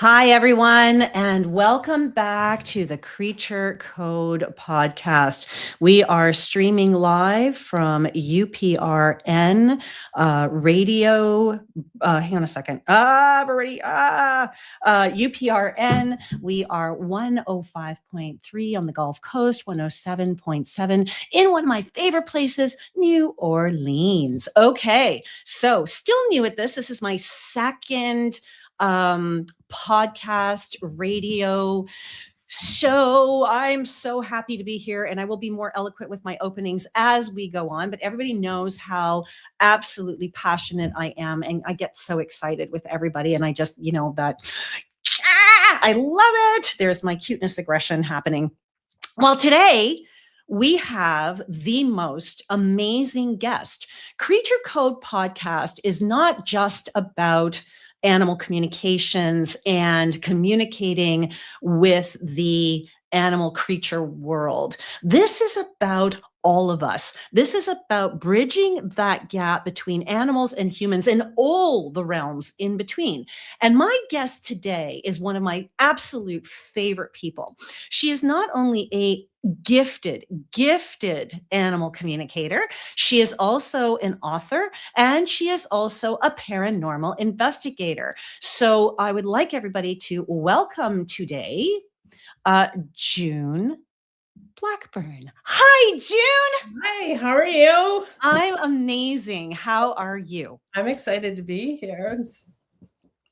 Hi, everyone, and welcome back to the Creature Code podcast. We are streaming live from UPRN radio. Hang on a second. We're ready. UPRN. We are 105.3 on the Gulf Coast, 107.7 in one of my favorite places, New Orleans. Okay, so still new at this. This is my second podcast radio show. I'm so happy to be here, and I will be more eloquent with my openings as we go on, but everybody knows how absolutely passionate I am, and I get so excited with everybody, and I just, I love it. There's my cuteness aggression happening. Well, today we have the most amazing guest. Creature Code podcast is not just about animal communications and communicating with the animal creature world. This is about all of us. This is about bridging that gap between animals and humans and all the realms in between. And my guest today is one of my absolute favorite people. She is not only a gifted animal communicator, she is also an author, and she is also a paranormal investigator. So I would like everybody to welcome today June Blackburn. Hi, June. Hi, how are you? I'm amazing. How are you? I'm excited to be here.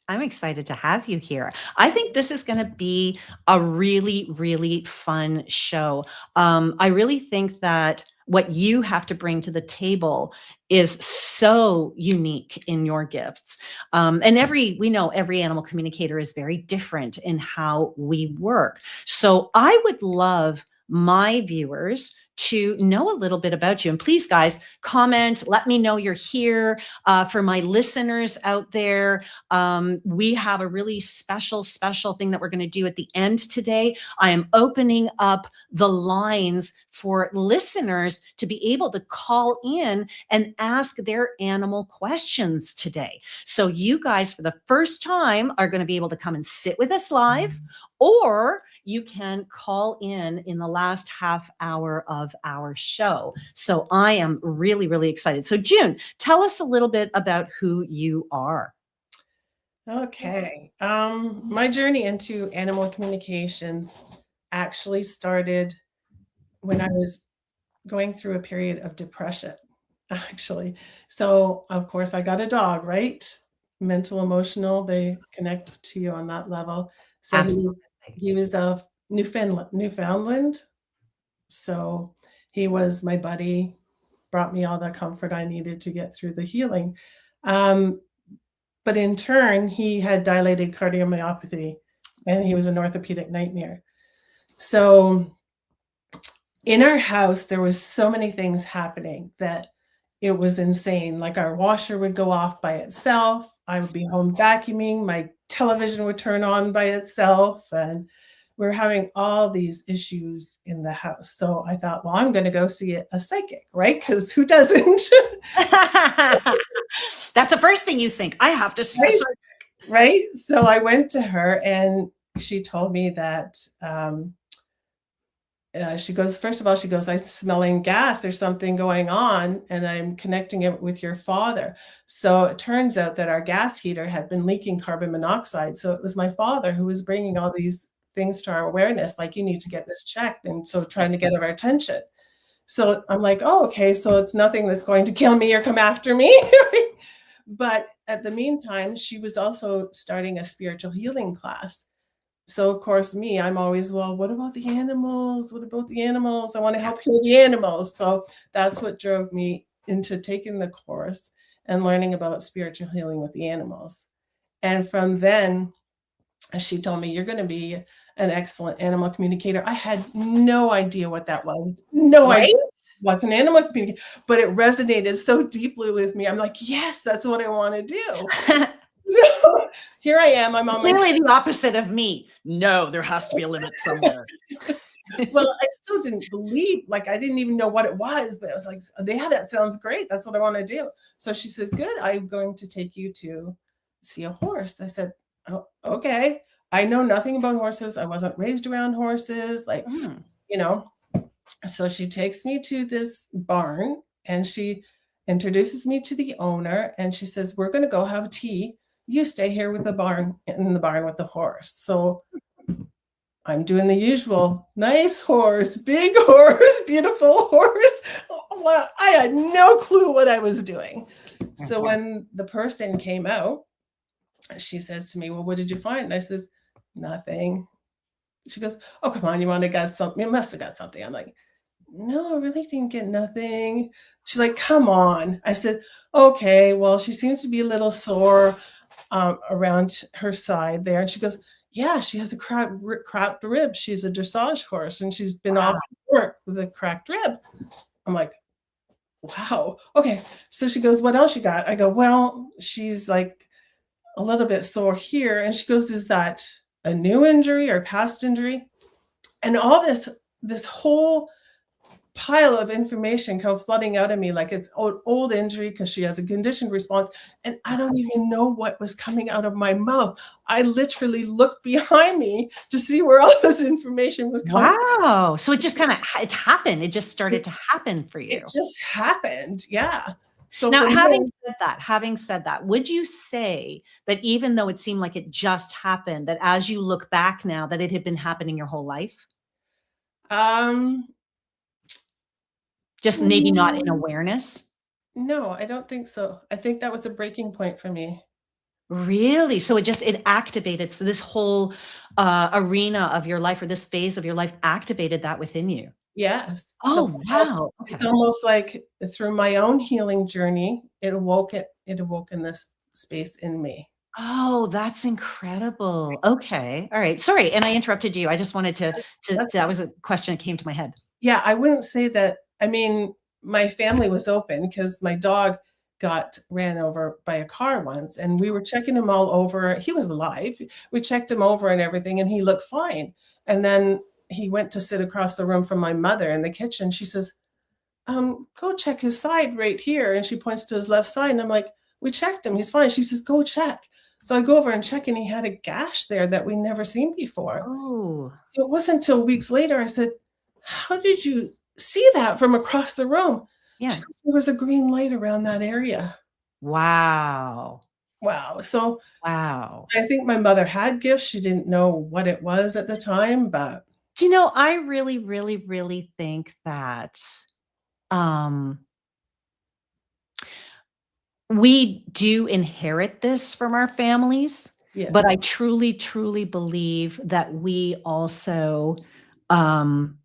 I'm excited to have you here. I think this is going to be a really, really fun show. I really think that what you have to bring to the table is so unique in your gifts. And we know every animal communicator is very different in how we work. So I would love my viewers to know a little bit about you. And please, guys, comment, let me know you're here. For my listeners out there, we have a really special thing that we're going to do at the end today. I am opening up the lines for listeners to be able to call in and ask their animal questions today. So you guys, for the first time, are going to be able to come and sit with us live, or you can call in the last half hour of our show. So I am really, really excited. So June, tell us a little bit about who you are. Okay. My journey into animal communications actually started when I was going through a period of depression, actually. So, of course, I got a dog, right? Mental, emotional, they connect to you on that level. So Absolutely. he was of Newfoundland. So he was my buddy, brought me all the comfort I needed to get through the healing. But in turn, he had dilated cardiomyopathy, and he was an orthopedic nightmare. So in our house, there was so many things happening that it was insane. Like our washer would go off by itself. I would be home vacuuming. My television would turn on by itself. And we're having all these issues in the house. So I thought, well, I'm going to go see a psychic, right? Because who doesn't? That's the first thing you think. I have to see a psychic. Right? So I went to her, and she told me that she goes, first of all, she goes, I'm smelling gas. There's something going on, and I'm connecting it with your father. So it turns out that our gas heater had been leaking carbon monoxide. So it was my father who was bringing all these things to our awareness, like, you need to get this checked. And so trying to get our attention. So I'm like, oh, okay. So it's nothing that's going to kill me or come after me. But at the meantime, she was also starting a spiritual healing class. So of course, I'm always, well, what about the animals? What about the animals? I want to help heal the animals. So that's what drove me into taking the course and learning about spiritual healing with the animals. And from then, she told me, you're going to be an excellent animal communicator. I had no idea what that was. No idea what's an animal communicator, but it resonated so deeply with me. I'm like, yes, that's what I want to do. So here I am. I'm on clearly the opposite of me. No, there has to be a limit somewhere. Well, I still didn't believe, like, I didn't even know what it was, but I was like, yeah, that sounds great. That's what I want to do. So she says, good, I'm going to take you to see a horse. I said, oh, okay. I know nothing about horses. I wasn't raised around horses, like, Mm. you know. So she takes me to this barn and she introduces me to the owner and she says, "We're going to go have tea. You stay here with the barn in the barn with the horse." So I'm doing the usual nice horse, big horse, beautiful horse. Well, I had no clue what I was doing. So Mhm. when the person came out, she says to me, "Well, what did you find?" And I says, "Nothing." She goes, "Oh, come on, you might have got something. You must have got something." I'm like, "No, I really didn't get nothing." She's like, "Come on." I said, "Okay, well, she seems to be a little sore around her side there." And she goes, "Yeah, she has a cracked rib. She's a dressage horse and she's been off Wow. work with a cracked rib." I'm like, "Wow. Okay." So she goes, "What else you got?" I go, "Well, she's like a little bit sore here." And she goes, "Is that a new injury or past injury?" And all this whole pile of information come flooding out of me like it's old injury because she has a conditioned response, and I don't even know what was coming out of my mouth. I literally looked behind me to see where all this information was coming. Wow. So it just kinda it happened. It just started to happen for It you. just happened, yeah. So Now, from there, having said that, would you say that even though it seemed like it just happened, that as you look back now, that it had been happening your whole life? um, Just maybe not in mm, awareness? no, I don't think so. I think that was a breaking point for me. Really? So it activated, so this whole, arena of your life or this phase of your life activated that within you? Yes, the Oh, whole wow. it's Okay. almost like through my own healing journey, it awoke in this space in me. Oh, that's incredible. Okay. All right. Sorry, and I interrupted you. I just wanted to That's that was a question that came to my head. Yeah, I wouldn't say that. I mean, my family was open because my dog got ran over by a car once, and we were checking him all over. He was alive. We checked him over and everything, and he looked fine. And then he went to sit across the room from my mother in the kitchen. She says, "Go check his side right here." And she points to his left side, and I'm like, "We checked him. He's fine." She says, "Go check." So I go over and check, and he had a gash there that we never seen before. Oh, So it wasn't until weeks later I said, "How did you see that from across the room?" She yeah. goes, "There was a green light around that area." Wow. Wow. So Wow. I think my mother had gifts. She didn't know what it was at the time, but Do you know, I really, really, really think that, um, we do inherit this from our families, yeah. but I truly, truly believe that we also, um,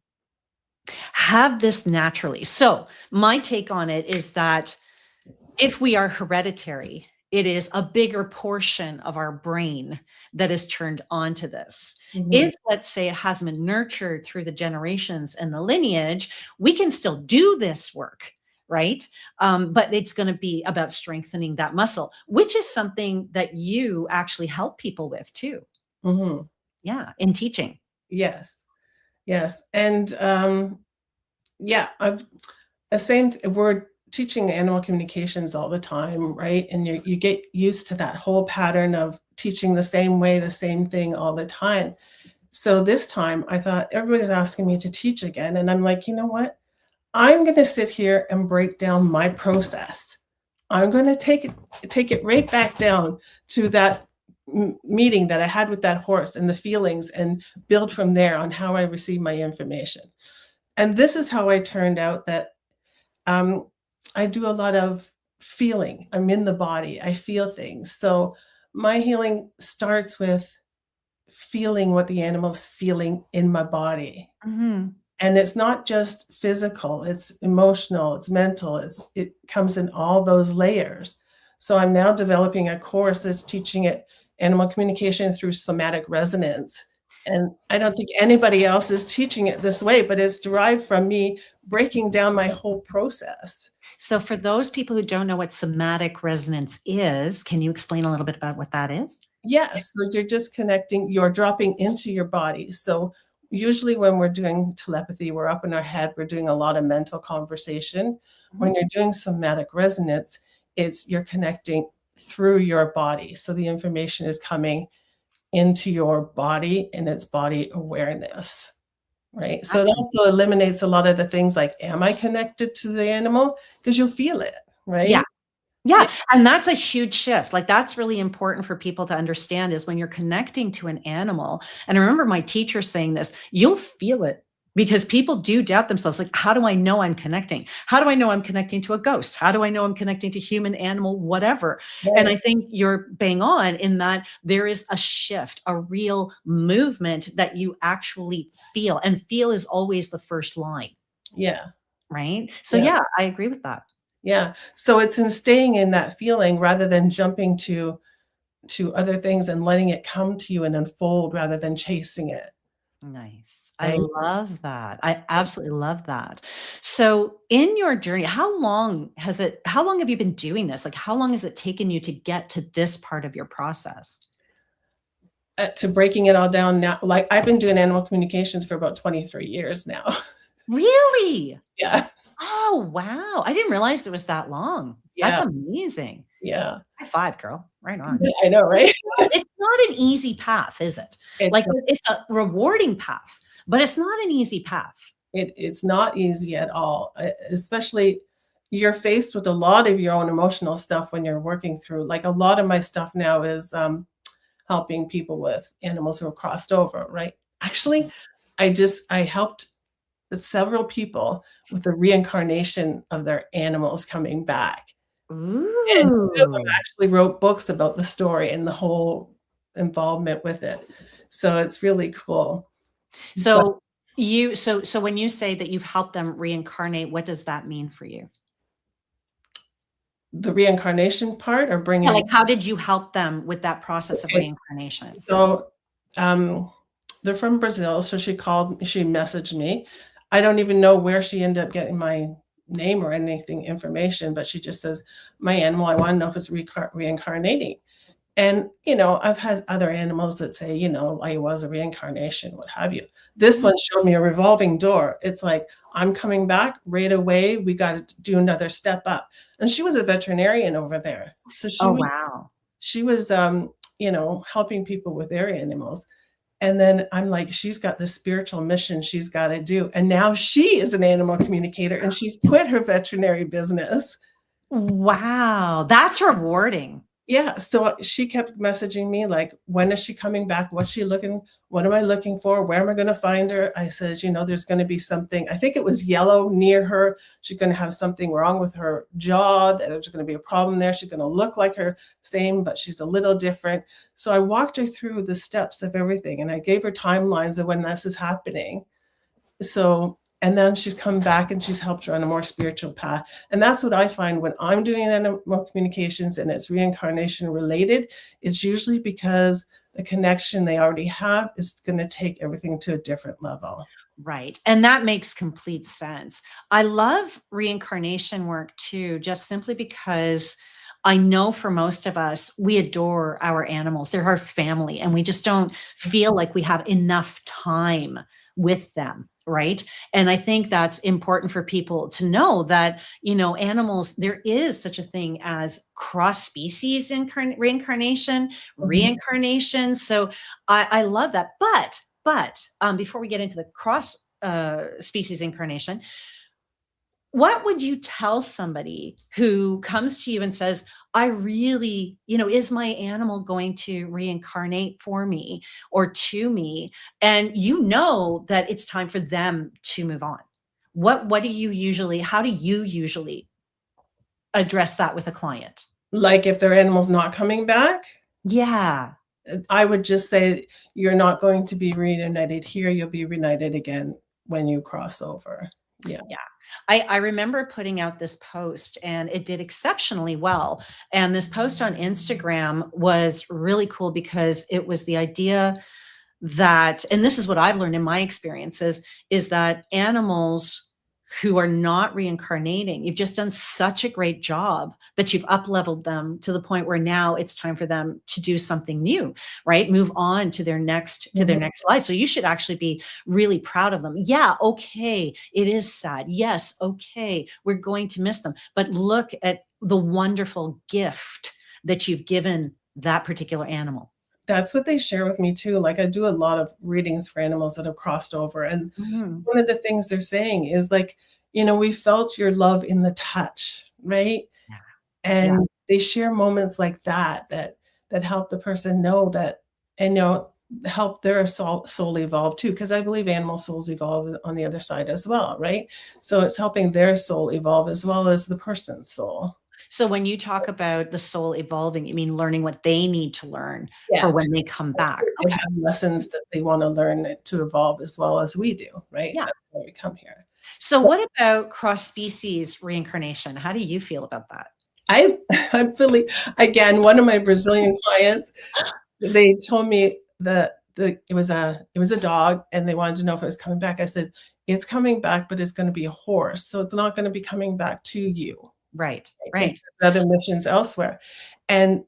have this naturally. So, my take on it is that if we are hereditary, it is a bigger portion of our brain that is turned on to this. Mhm. If, let's say, it hasn't been nurtured through the generations and the lineage, we can still do this work, right? But it's going to be about strengthening that muscle, which is something that you actually help people with too. Mhm. Yeah, in teaching. Yes. Yes. And, yeah, the same we're teaching animal communications all the time, right? And you get used to that whole pattern of teaching the same way, the same thing all the time. So this time I thought everybody's asking me to teach again. And I'm like, you know what? I'm going to sit here and break down my process. I'm going to take it right back down to that meeting that I had with that horse and the feelings and build from there on how I receive my information. And this is how I turned out that um, I do a lot of feeling. I'm in the body. I feel things. So my healing starts with feeling what the animal's feeling in my body. Mhm. And it's not just physical, it's emotional, it's mental, it comes in all those layers. So I'm now developing a course that's teaching it animal communication through somatic resonance. And I don't think anybody else is teaching it this way, but it's derived from me breaking down my whole process. So, for those people who don't know what somatic resonance is, can you explain a little bit about what that is? Yes, so you're just connecting, you're dropping into your body. So usually when we're doing telepathy, we're up in our head, we're doing a lot of mental conversation. Mhm. When you're doing somatic resonance, it's you're connecting through your body. So the information is coming into your body and its body awareness, right? So it Absolutely. also eliminates a lot of the things like, am I connected to the animal? Because you'll feel it, Yeah. right? Yeah, Yeah, and that's a huge shift. Like, that's really important for people to understand is when you're connecting to an animal, and I remember my teacher saying this, you'll feel it because people do doubt themselves. Like, how do I know I'm connecting? How do I know I'm connecting to a ghost? How do I know I'm connecting to human, animal, whatever? And right. I think you're bang on in that there is a shift, a real movement that you actually feel, and feel is always the first line, Yeah, right? So yeah, yeah, I agree with that. yeah. So it's in staying in that feeling rather than jumping to other things and letting it come to you and unfold rather than chasing it, Nice. I right? love that. I absolutely love that. So in your journey, how long have you been doing this? Like, how long has it taken you to get to this part of your process? To breaking it all down now, like, I've been doing animal communications for about 23 years now. Really? Yeah, Oh, wow. I didn't realize it was that long. That's yeah, amazing. yeah. High five, girl. Right on. I know, 'Cause right? it's not an easy path, is it? It's Like, it's a rewarding path, but it's not an easy path. it's not easy at all, especially you're faced with a lot of your own emotional stuff when you're working through like, a lot of my stuff now is, helping people with animals who are crossed over, right? Actually, I helped several people with the reincarnation of their animals coming back, and two of them Ooh. actually wrote books about the story and the whole involvement with it. So it's really cool. But So when you say that you've helped them reincarnate, what does that mean for you? the reincarnation part or Yeah, bringing like, how did you help them with that process of okay, reincarnation? so, they're from Brazil, so she messaged me. I don't even know where she ended up getting my name or anything information, but she just says, "My animal, I wanna know if it's reincarnating." And, I've had other animals that say, I was a reincarnation, what have you. This Mm. one showed me a revolving door. It's like, I'm coming back right away. We got to do another step up. And she was a veterinarian over there. So Oh, wow. she was helping people with their animals. And then I'm like, she's got this spiritual mission she's got to do. And now she is an animal communicator and she's quit her veterinary business. Wow, that's rewarding. Yeah, so she kept messaging me like, "When is she coming back? What am I looking for? Where am I gonna find her?" I said, there's gonna be something." I think it was yellow near her. She's gonna have something wrong with her jaw, that there's gonna be a problem there. She's gonna look like her same, but she's a little different. So I walked her through the steps of everything, and I gave her timelines of when this is happening. So and then she's come back and she's helped her on a more spiritual path. And that's what I find when I'm doing animal communications and it's reincarnation related, it's usually because the connection they already have is going to take everything to a different level. Right, and that makes complete sense. I love reincarnation work too, just simply because I know for most of us, we adore our animals. They're our family, and we just don't feel like we have enough time with them, right? And I think that's important for people to know that, animals, there is such a thing as cross species reincarnation, Mhm. reincarnation. So I love that. But before we get into the cross species incarnation, what would you tell somebody who comes to you and says, I really, is my animal going to reincarnate for me or to me? And you know that it's time for them to move on. How do you usually address that with a client? Like if their animal's not coming back, Yeah. I would just say you're not going to be reunited here. You'll be reunited again when you cross over. Yeah. Yeah. I remember putting out this post and it did exceptionally well. And this post on Instagram was really cool because it was the idea that, and this is what I've learned in my experiences, is that animals who are not reincarnating, you've just done such a great job that you've up leveled them to the point where now it's time for them to do something new, right? Move on to their Mhm. next life. So you should actually be really proud of them. Yeah, okay, it is sad. Yes, okay, we're going to miss them. But look at the wonderful gift that you've given that particular animal. That's what they share with me too. Like I do a lot of readings for animals that have crossed over. And Mhm. one of the things they're saying is like, we felt your love in the touch, right? Yeah. Yeah. And they share moments like that help the person know that, and help their soul evolve too, because I believe animal souls evolve on the other side as well, right? So it's helping their soul evolve as well as the person's soul. So when you talk about the soul evolving, you mean learning what they need to learn for Yes. when they come back. They Okay. have lessons that they want to learn to evolve as well as we do, right? Yeah. That's why we come here. So what about cross species reincarnation? How do you feel about that? I I believe, again, one of my Brazilian clients, they told me that it was a dog and they wanted to know if it was coming back. I said, it's coming back, but it's going to be a horse. So it's not going to be coming back to you. Right. Right? It Right. has other missions elsewhere. And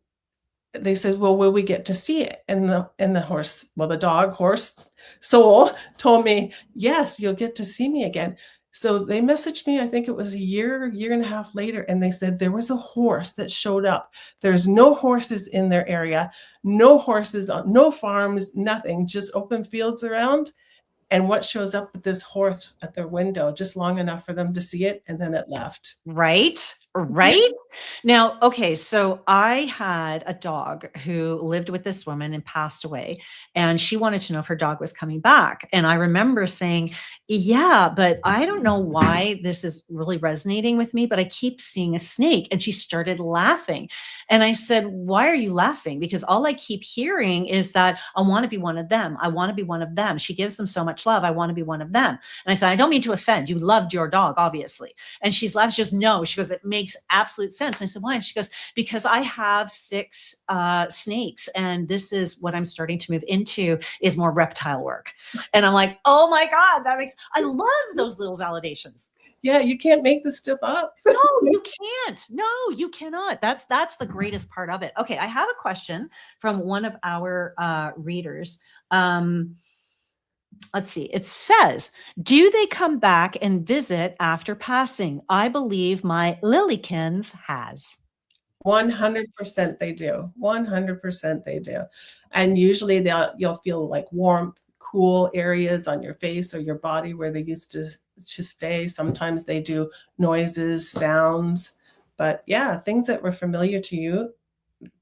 they said, well, will we get to see it? And the horse, well, the dog horse soul told me, yes, you'll get to see me again. So they messaged me, I think it was a year and a half later, and they said there was a horse that showed up. There's no horses in their area, no horses on no farms, nothing, just open fields around. And what shows up with this horse at their window, just long enough for them to see it, and then it left. Right? Right? Now, okay, so I had a dog who lived with this woman and passed away, and she wanted to know if her dog was coming back. And I remember saying, "Yeah, but I don't know why this is really resonating with me, but I keep seeing a snake." And she started laughing. And I said, "Why are you laughing? Because all I keep hearing is that I want to be one of them. I want to be one of them. She gives them so much love. I want to be one of them." And I said, "I don't mean to offend. You loved your dog, obviously." And she's laughing. She goes, "No." She goes, "It makes absolute sense." And I said, "Why?" And she goes, "Because I have 6 snakes, and this is what I'm starting to move into is more reptile work." And I'm like, "Oh my God, that makes." I love those little validations. Yeah, you can't make this stuff up. No, you can't. No, you cannot. That's the greatest part of it. Okay, I have a question from one of our readers. Um, let's see. It says, "Do they come back and visit after passing? I believe my Lilykins has." 100% they do. 100% they do. And usually you'll feel like warmth, cool areas on your face or your body where they used to stay. Sometimes they do noises, sounds. But yeah, things that were familiar to you,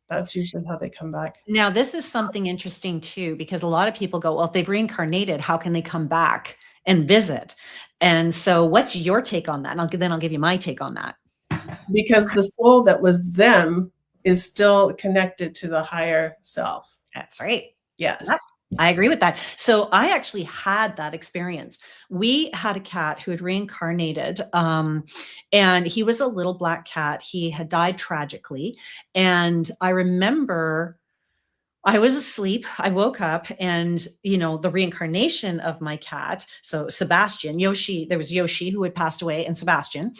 that's usually how they come back. Now, this is something interesting too, because a lot of people go, "Well, if they've reincarnated, how can they come back and visit?" And so, what's your take on that? And then I'll give you my take on that. Because the soul that was them is still connected to the higher self. That's right. Yep. Yes. I agree with that. So I actually had that experience. We had a cat who had reincarnated, and he was a little black cat. He had died tragically. And I remember I was asleep. I woke up and, the reincarnation of my cat. So Sebastian, Yoshi, there was Yoshi who had passed away and Sebastian.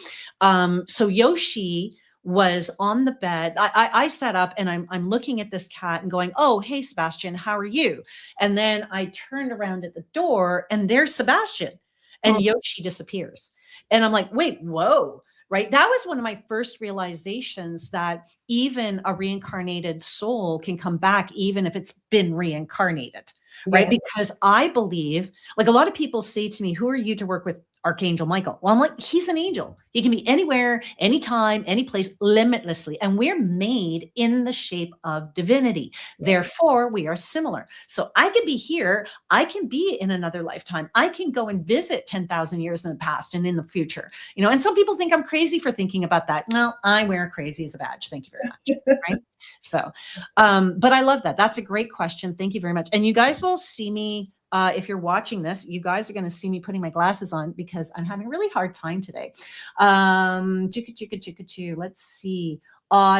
So Yoshi was on the bed. I sat up and I'm looking at this cat and going, "Oh, hey, Sebastian, how are you?" And then I turned around at the door and there's Sebastian and Mm. Yoshi disappears. And I'm like, "Wait, whoa." Right. That was one of my first realizations that even a reincarnated soul can come back, even if it's been reincarnated. Right. Yeah. Because I believe, like a lot of people say to me, "Who are you to work with Archangel Michael?" Well, I'm like, he's an angel. He can be anywhere, anytime, any place, limitlessly. And we're made in the shape of divinity. Therefore, we are similar. So I can be here. I can be in another lifetime. I can go and visit 10,000 years in the past and in the future. And some people think I'm crazy for thinking about that. Well, I wear crazy as a badge. Thank you very much. Right. So, but I love that. That's a great question. Thank you very much. And you guys will see me. If you're watching this, you guys are going to see me putting my glasses on because I'm having a really hard time today. Chicka, chicka, chicka, choo. Let's see.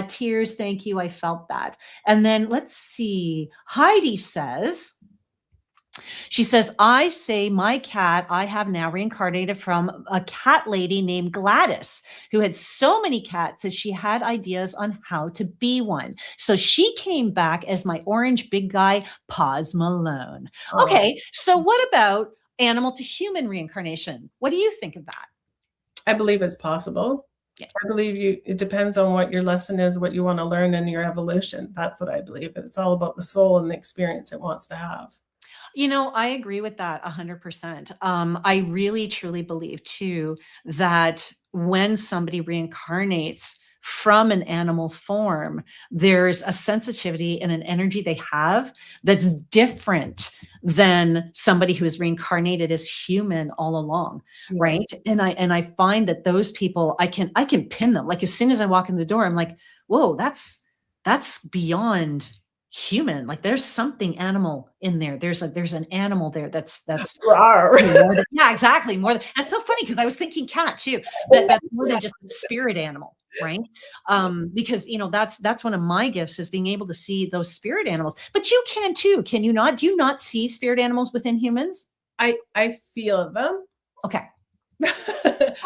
Tears. Thank you. I felt that. And then let's see. Heidi says, she says, "I say my cat, I have now reincarnated from a cat lady named Gladys, who had so many cats that she had ideas on how to be one. So she came back as my orange big guy, Paws Malone." Oh, Okay, so what about animal to human reincarnation? What do you think of that? I believe it's possible. I believe it depends on what your lesson is, what you want to learn in your evolution. That's what I believe. It's all about the soul and the experience it wants to have. I agree with that 100%. I really truly believe too that when somebody reincarnates from an animal form, there's a sensitivity and an energy they have that's different than somebody who is reincarnated as human all along, Yeah. right? And I find that those people, I can pin them. Like as soon as I walk in the door, I'm like, whoa, that's beyond human. Like there's something animal in there. There's an animal there that's Rawr. more than, yeah, exactly, more than, that's so funny because I was thinking cat too. That's more than just a spirit animal, right? Because that's one of my gifts, is being able to see those spirit animals. But you can too, can you not? Do you not see spirit animals within humans? I feel them. Okay. And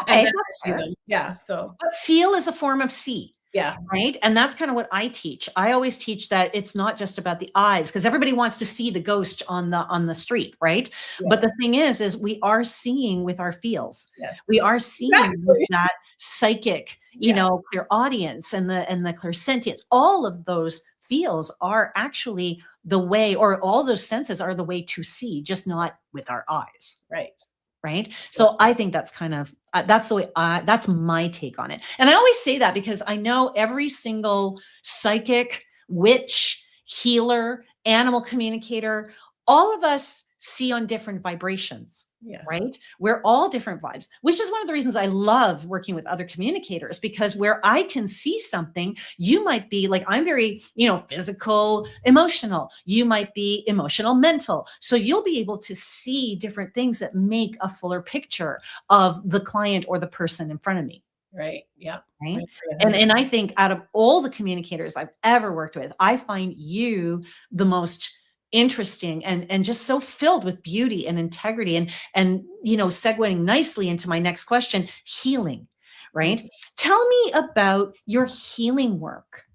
Okay, then I that's see fair. them. Yeah. So But feel is a form of see. yeah. Right? And that's kind of what I teach. I always teach that it's not just about the eyes, because everybody wants to see the ghost on the street, right? Yeah. But the thing is we are seeing with our feels. Yes. We are seeing with Exactly. that psychic, Yeah. clear audience and the clairsentience. All of those feels are actually the way, or all those senses are the way to see, just not with our eyes. Right. Right. Yeah. So I think that's kind of, that's the way that's my take on it. And I always say that because I know every single psychic, witch, healer, animal communicator, all of us see on different vibrations. Yes. Right. We're all different vibes, which is one of the reasons I love working with other communicators, because where I can see something, you might be like, I'm very, physical, emotional. You might be emotional, mental. So you'll be able to see different things that make a fuller picture of the client or the person in front of me. Right. Yeah. I Right. agree And I think out of all the communicators I've ever worked with, I find you the most interesting and just so filled with beauty and integrity, and segueing nicely into my next question, healing. Right. Tell me about your healing work.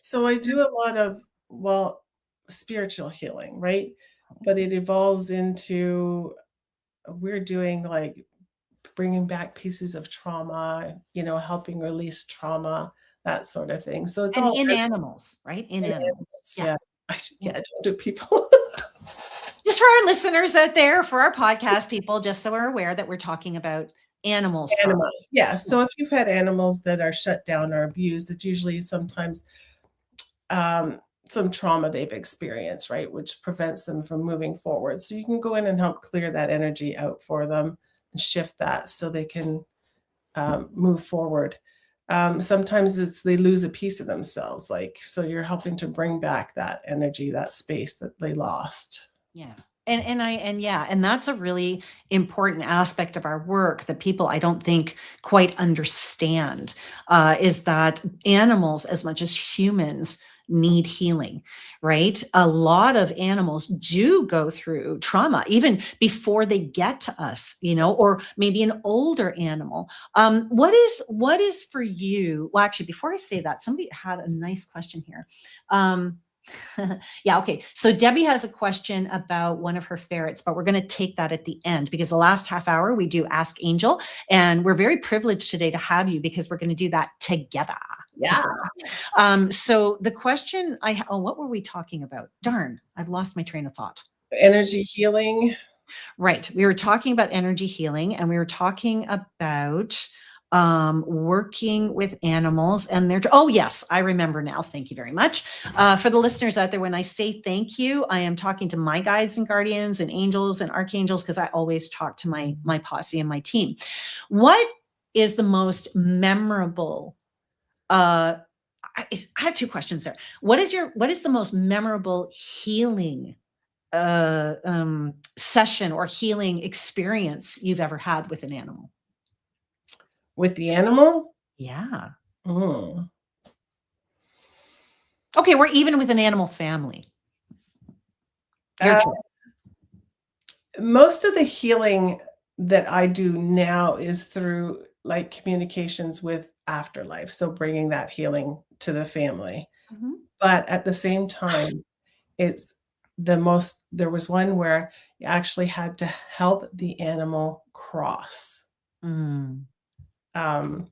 So I do a lot of, well, spiritual healing, right? But it evolves into, we're doing like bringing back pieces of trauma, helping release trauma, that sort of thing. So it's And all in animals, right? In in animals. animals. Yeah. Yeah. Yeah. I don't do people. Just for our listeners out there, for our podcast people, just so we're aware that we're talking about animals trauma. Animals. Yeah. So if you've had animals that are shut down or abused, it's usually sometimes some trauma they've experienced, right, which prevents them from moving forward. So you can go in and help clear that energy out for them and shift that so they can move forward. Sometimes it's they lose a piece of themselves, like, so you're helping to bring back that energy, that space that they lost. Yeah. And that's a really important aspect of our work that people, I don't think, quite understand, is that animals, as much as humans, need healing, right? A lot of animals do go through trauma even before they get to us, or maybe an older animal. What is for you? Well, actually, before I say that, somebody had a nice question here. Yeah, okay. So Debbie has a question about one of her ferrets, but we're going to take that at the end, because the last half hour we do Ask Angel, and we're very privileged today to have you because we're going to do that together. Yeah. So the question what were we talking about? Darn, I've lost my train of thought. Energy healing. Right. We were talking about energy healing, and we were talking about working with animals and their, oh yes, I remember now. Thank you very much. For the listeners out there, when I say thank you, I am talking to my guides and guardians and angels and archangels, because I always talk to my posse and my team. What is the most memorable, I have two questions there. What is the most memorable healing session or healing experience you've ever had with an animal? With the animal? Yeah. Mm. Okay, we're even with an animal family. Your Uh, choice. Most of the healing that I do now is through like communications with afterlife. So bringing that healing to the family. Mhm. But at the same time, it's there was one where you actually had to help the animal cross. Mm. Um,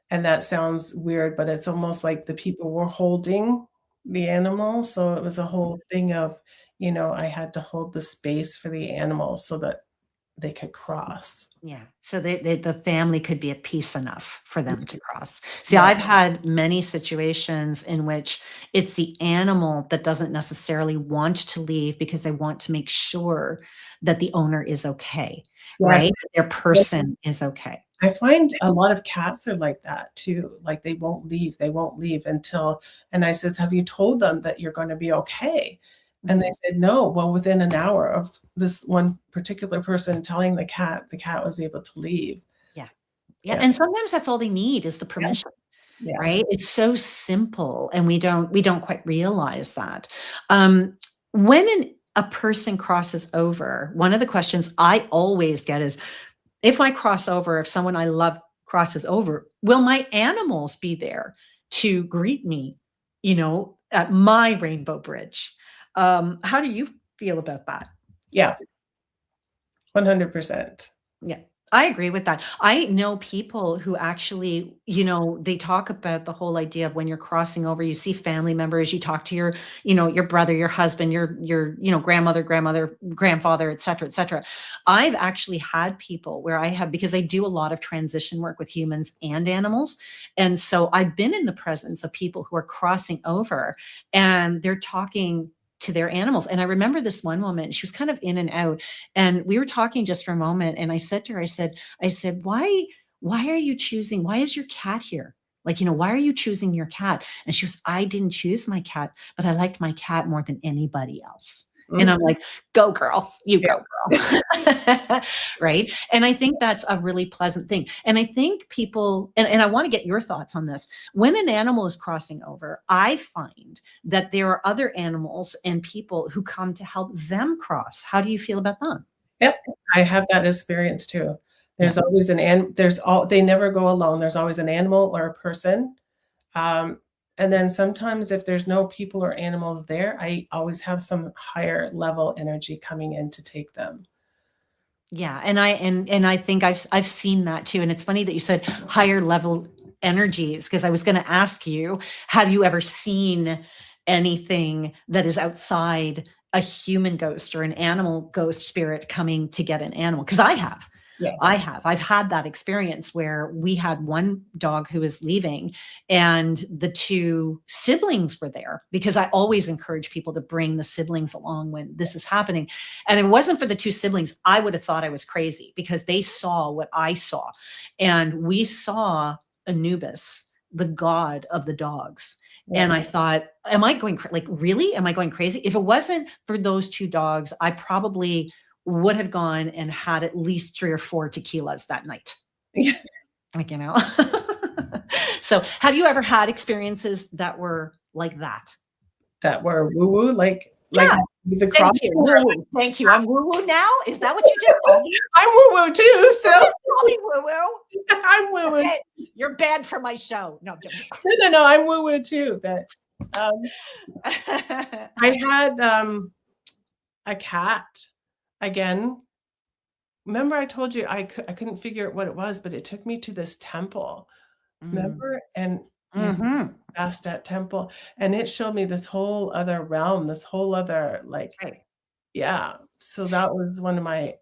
And that sounds weird, but it's almost like the people were holding the animal, so it was a whole thing of, I had to hold the space for the animal so that they could cross. Yeah. So the family could be at peace enough for them to cross. See, Yeah. I've had many situations in which it's the animal that doesn't necessarily want to leave because they want to make sure that the owner is okay, Yes. right? That their person is okay. I find a lot of cats are like that too, like, they won't leave until and I says, "Have you told them that you're gonna be okay?" And they Mhm. said, "No." Well, within an hour of this one particular person telling the cat was able to leave. Yeah. Yeah. Yeah, And sometimes that's all they need is the yeah, permission. yeah, Right? It's so simple, and we don't quite realize that. When a person crosses over, one of the questions I always get is, if I cross over, if someone I love crosses over, will my animals be there to greet me, at my rainbow bridge? How do you feel about that? yeah, 100%. Yeah, I agree with that. I know people who actually, they talk about the whole idea of when you're crossing over, you see family members, you talk to your brother, your husband, your grandmother, grandfather, et cetera, et cetera. I've actually had people where because I do a lot of transition work with humans and animals. And so I've been in the presence of people who are crossing over and they're talking to their animals. And I remember this one woman, she was kind of in and out, and we were talking just for a moment, and I said to her, I said, why are you choosing? Why is your cat here? Like, why are you choosing your cat? And she was, I didn't choose my cat, but I liked my cat more than anybody else. And Mhm, I'm like, go girl, you yeah, go girl. Right. And I think that's a really pleasant thing. And I think people, and I want to get your thoughts on this. When an animal is crossing over, I find that there are other animals and people who come to help them cross. How do you feel about that? yep, I have that experience too. Yeah. There's all they never go alone, there's always an animal or a person. Um, and then sometimes if there's no people or animals there, I always have some higher level energy coming in to take them. Yeah, and I think I've seen that too, and it's funny that you said higher level energies, because I was gonna ask you, have you ever seen anything that is outside a human ghost or an animal ghost spirit coming to get an animal? Because I have. Yes. I have. I've had that experience where we had one dog who was leaving, and the two siblings were there, because I always encourage people to bring the siblings along when this is happening. And if it wasn't for the two siblings, I would have thought I was crazy, because they saw what I saw. And we saw Anubis, the god of the dogs. And Right. I thought, am I going like, really? Am I going crazy? If it wasn't for those two dogs, I probably would have gone and had at least 3 or 4 tequilas that night. Yeah, Like, So, have you ever had experiences that were like that? that were woo-woo, like Yeah. the Thank crossing you. or Woo-woo. Thank you. I'm woo-woo now? Is that what you just told me? I'm woo-woo too, You so just called me woo-woo? I'm That's woo-woo. it. You're banned from my show. No, I'm joking. No, no, no, I'm woo-woo too, but, um, I had, a cat, again. Remember I told you I couldn't figure out what it was, but it took me to this temple. Mm. Remember? And yes, Mhm. Bastet temple, and it showed me this whole other realm, this whole other, like Right. yeah, so that was one of my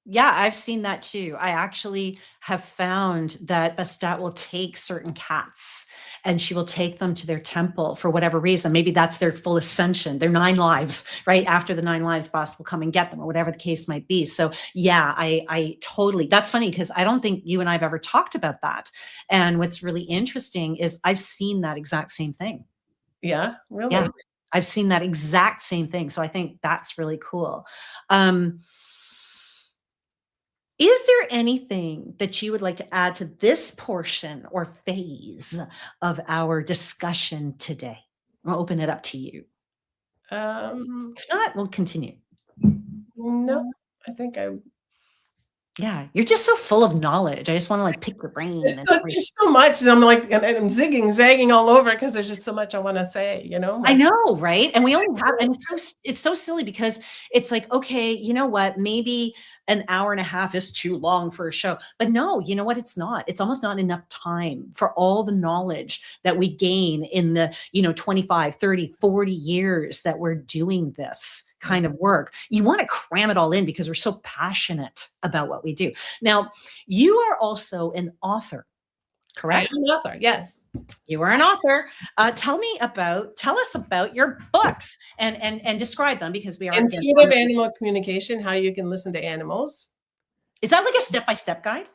Yeah, I've seen that too. I actually have found that Bastet will take certain cats and she will take them to their temple for whatever reason. Maybe that's their full ascension, their 9 lives, right? After the 9 lives, Bast will come and get them, or whatever the case might be. So yeah, I totally, that's funny, because I don't think you and I've ever talked about that. And what's really interesting is I've seen that exact same thing. yeah, Yeah. really? I've seen that exact same thing. So I think that's really cool. Um, Is there anything that you would like to add to this portion or phase of our discussion today? I'll open it up to you. Um, If not, we'll continue. no, I think I Yeah, you're just so full of knowledge. I just wanna, like, pick your brain and everything. Just so much, and I'm like, and I'm zigging, zagging all over because there's just so much I wanna say, I like, know, right? And we only have, and it's so silly because it's like, okay, you know what? Maybe an hour and a half is too long for a show. But no, you know what? It's not. It's almost not enough time for all the knowledge that we gain in the, 25, 30, 40 years that we're doing this kind of work. You want to cram it all in because we're so passionate about what we do. Now, you are also an author, I am correct? an author, yes. You are an author. Tell us about your books and describe them because we are again Intuitive animal communication, how you can listen to animals. is that like a step-by-step guide?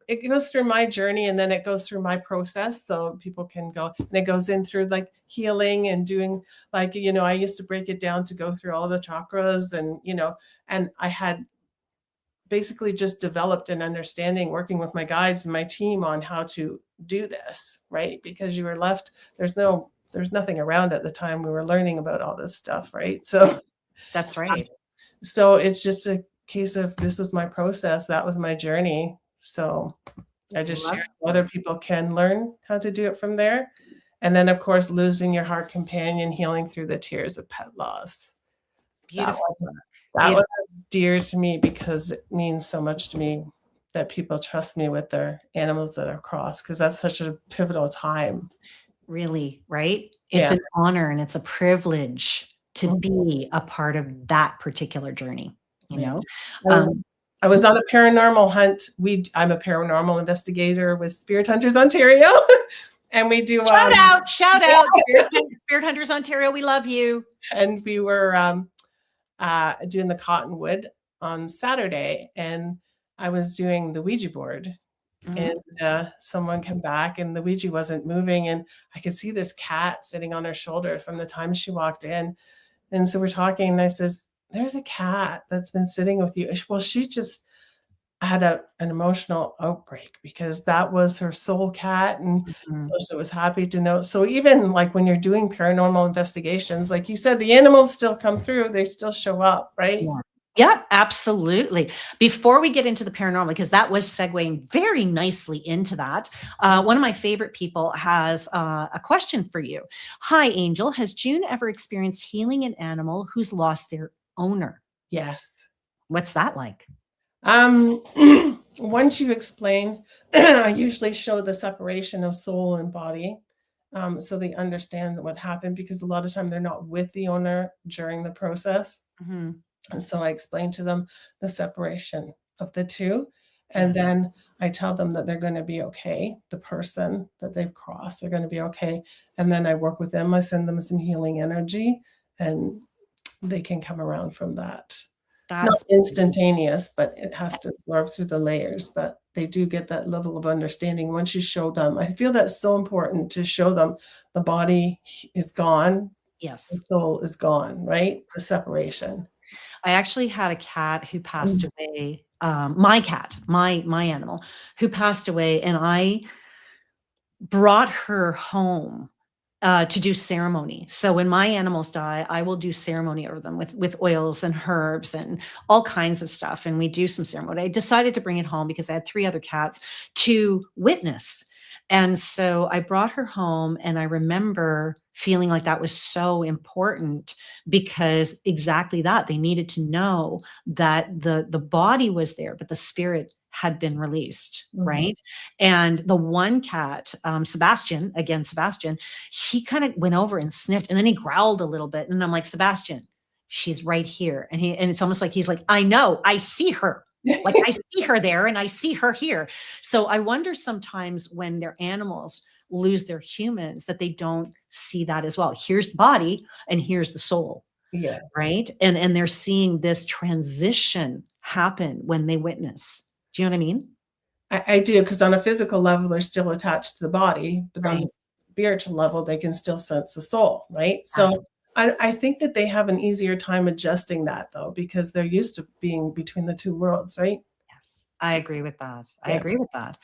It goes through my journey and then it goes through my process so people can go, and it goes in through like healing and doing like, I used to break it down to go through all the chakras and, and I had basically just developed an understanding working with my guides and my team on how to do this, right? Because you were left, there's nothing around at the time we were learning about all this stuff, right? So That's right. so it's just a case of this was my process, that was my journey. So I just Love shared so other people can learn how to do it from there. And then of course losing your heart companion, healing through the tears of pet loss. That beautiful. That Beautiful. was dear to me because it means so much to me that people trust me with their animals that are crossed because that's such a pivotal time. Really, right? It's Yeah. an honor and it's a privilege to Mhm. be a part of that particular journey, you Yeah. know? I Um, I was on a paranormal hunt. I'm a paranormal investigator with Spirit Hunters Ontario, and we do shout yeah, out, Spirit Hunters Ontario, we love you. and we were doing the Cottonwood on Saturday, and I was doing the Ouija board, Mhm. and someone came back, and the Ouija wasn't moving, and I could see this cat sitting on her shoulder from the time she walked in, and so we're talking, and I says, "There's a cat that's been sitting with you." Well, she just had an emotional outbreak because that was her soul cat, and so Mhm. she was happy to know. So even like when you're doing paranormal investigations, like you said, the animals still come through, they still show up, right? Yeah. Yep, absolutely. Before we get into the paranormal, because that was segueing very nicely into that, one of my favorite people has a question for you. Hi, Angel. Has June ever experienced healing an animal who's lost their owner? Yes. What's that like? Um, once you explain, I usually show the separation of soul and body, so they understand what happened because a lot of time they're not with the owner during the process. Mhm. And so I explain to them the separation of the two. And Yeah, then I tell them that they're going to be okay. The person that they've crossed, they're going to be okay. And then I work with them. I send them some healing energy and they can come around from that. Not that's instantaneous, but it has to absorb through the layers. But they do get that level of understanding once you show them. I feel that's so important to show them the body is gone, the yes. soul is gone, right? The separation. I actually had a cat who passed Mm. away. My cat, my animal, who passed away, and I brought her home to do ceremony. So when my animals die, I will do ceremony over them with oils and herbs and all kinds of stuff. And we do some ceremony. I decided to bring it home because I had three other cats to witness. And so I brought her home, and I remember feeling like that was so important because exactly that they needed to know that the body was there, but the spirit had been released, Mhm. right? And the one cat, Sebastian, again, Sebastian, he kind of went over and sniffed and then he growled a little bit. And I'm like, Sebastian, she's right here. And it's almost like he's like, I know, I see her. Like I see her there and I see her here. So I wonder sometimes when their animals lose their humans that they don't see that as well. Here's the body and here's the soul, Yeah, right? And they're seeing this transition happen when they witness. Do you know what I mean? I do because on a physical level, they're still attached to the body, but on Right. the spiritual level, they can still sense the soul, right? Ab- So I think that they have an easier time adjusting that though, because they're used to being between the two worlds, right? Yes, I agree with that. I Yeah. agree with that.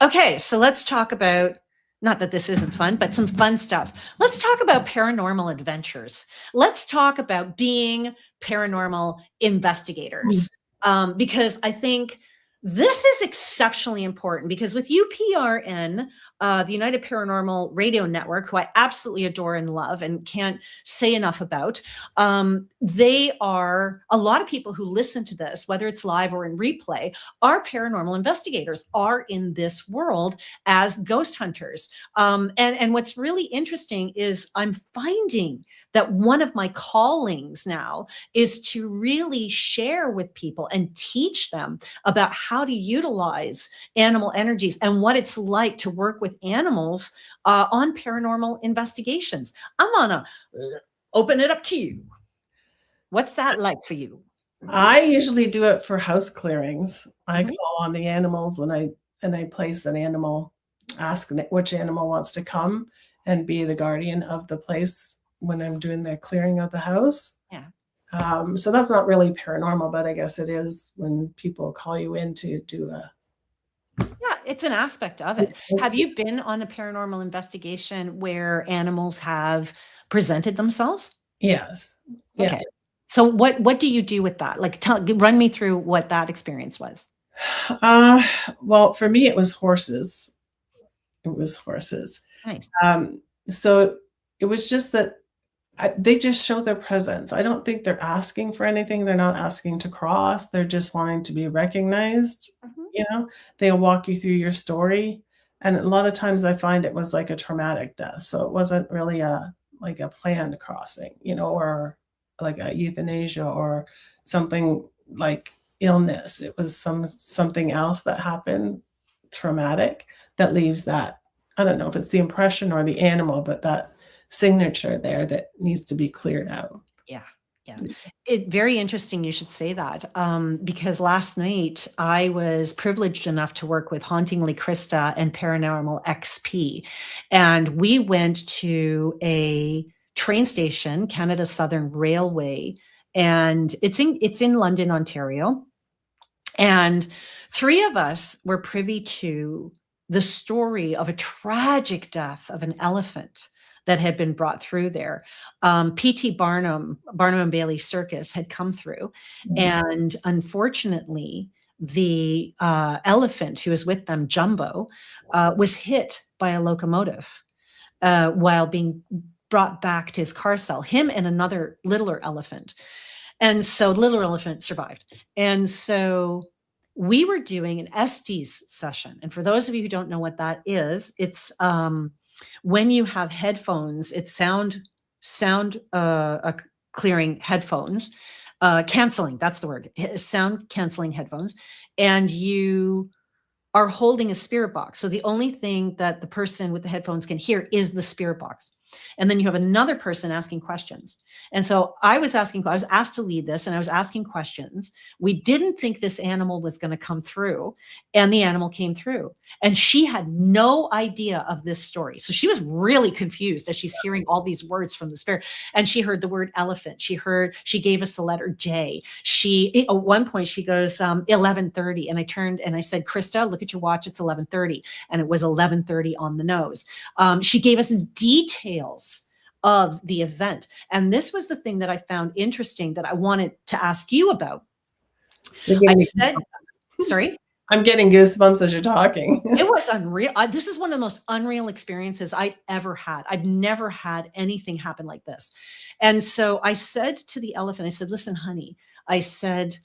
Okay, so let's talk about, not that this isn't fun, but some fun stuff. Let's talk about paranormal adventures. Let's talk about being paranormal Mm. investigators. Because I think this is exceptionally important because with UPRN, the United Paranormal Radio Network, who I absolutely adore and love and can't say enough about, they are a lot of people who listen to this, whether it's live or in replay, are paranormal investigators, are in this world as ghost hunters. And what's really interesting is I'm finding that one of my callings now is to really share with people and teach them about how to utilize animal energies and what it's like to work with animals on paranormal investigations. I'm gonna open it up to you. What's that like for you? I usually do it for house clearings. I Mhm. call on the animals when I place an animal, ask which animal wants to come and be the guardian of the place when I'm doing the clearing of the house. Yeah. So that's not really paranormal, but I guess it is when people call you in to do a. Yeah, it's an aspect of it. Have you been on a paranormal investigation where animals have presented themselves? Yes. Yeah. Okay. So what do you do with that? Like run me through what that experience was. Uh, well, for me, it was horses. It was horses. Nice. So it was just that they just show their presence. I don't think they're asking for anything. They're not asking to cross. They're just wanting to be recognized. Mhm. You know, they'll walk you through your story. And a lot of times I find it was like a traumatic death. So it wasn't really like a planned crossing, or like a euthanasia or something like illness. It was something else that happened traumatic that leaves that, I don't know if it's the impression or the animal, but that signature there that needs to be cleared out. Yeah. Yeah. Very interesting you should say that, because last night I was privileged enough to work with Hauntingly Krista and Paranormal XP. And we went to a train station, Canada Southern Railway, and it's in London, Ontario. And three of us were privy to the story of a tragic death of an elephant that had been brought through there. P.T. Barnum and Bailey Circus had come through. Mhm. And unfortunately, the elephant who was with them, Jumbo, was hit by a locomotive while being brought back to his car cell, him and another littler elephant. And so Little Elephant survived. And so we were doing an Estes session. And for those of you who don't know what that is, it's when you have headphones, it's sound clearing headphones, canceling, that's the word, sound canceling headphones. And you are holding a spirit box. So the only thing that the person with the headphones can hear is the spirit box. And then you have another person asking questions. And so I was asked to lead this and I was asking questions. We didn't think this animal was going to come through, and the animal came through. And she had no idea of this story. So she was really confused as she's hearing all these words from the spirit. And she heard the word elephant. She gave us the letter J. At one point she goes, 11:30. And I turned and I said, Krista, look at your watch. It's 11:30. And it was 11:30 on the nose. She gave us details of the event. And this was the thing that I found interesting that I wanted to ask you about. You're I giving me said, sorry? I'm getting goosebumps as you're talking. It was unreal. This is one of the most unreal experiences I'd ever had. I've never had anything happen like this. And so I said to the elephant, I said, listen, honey, I said,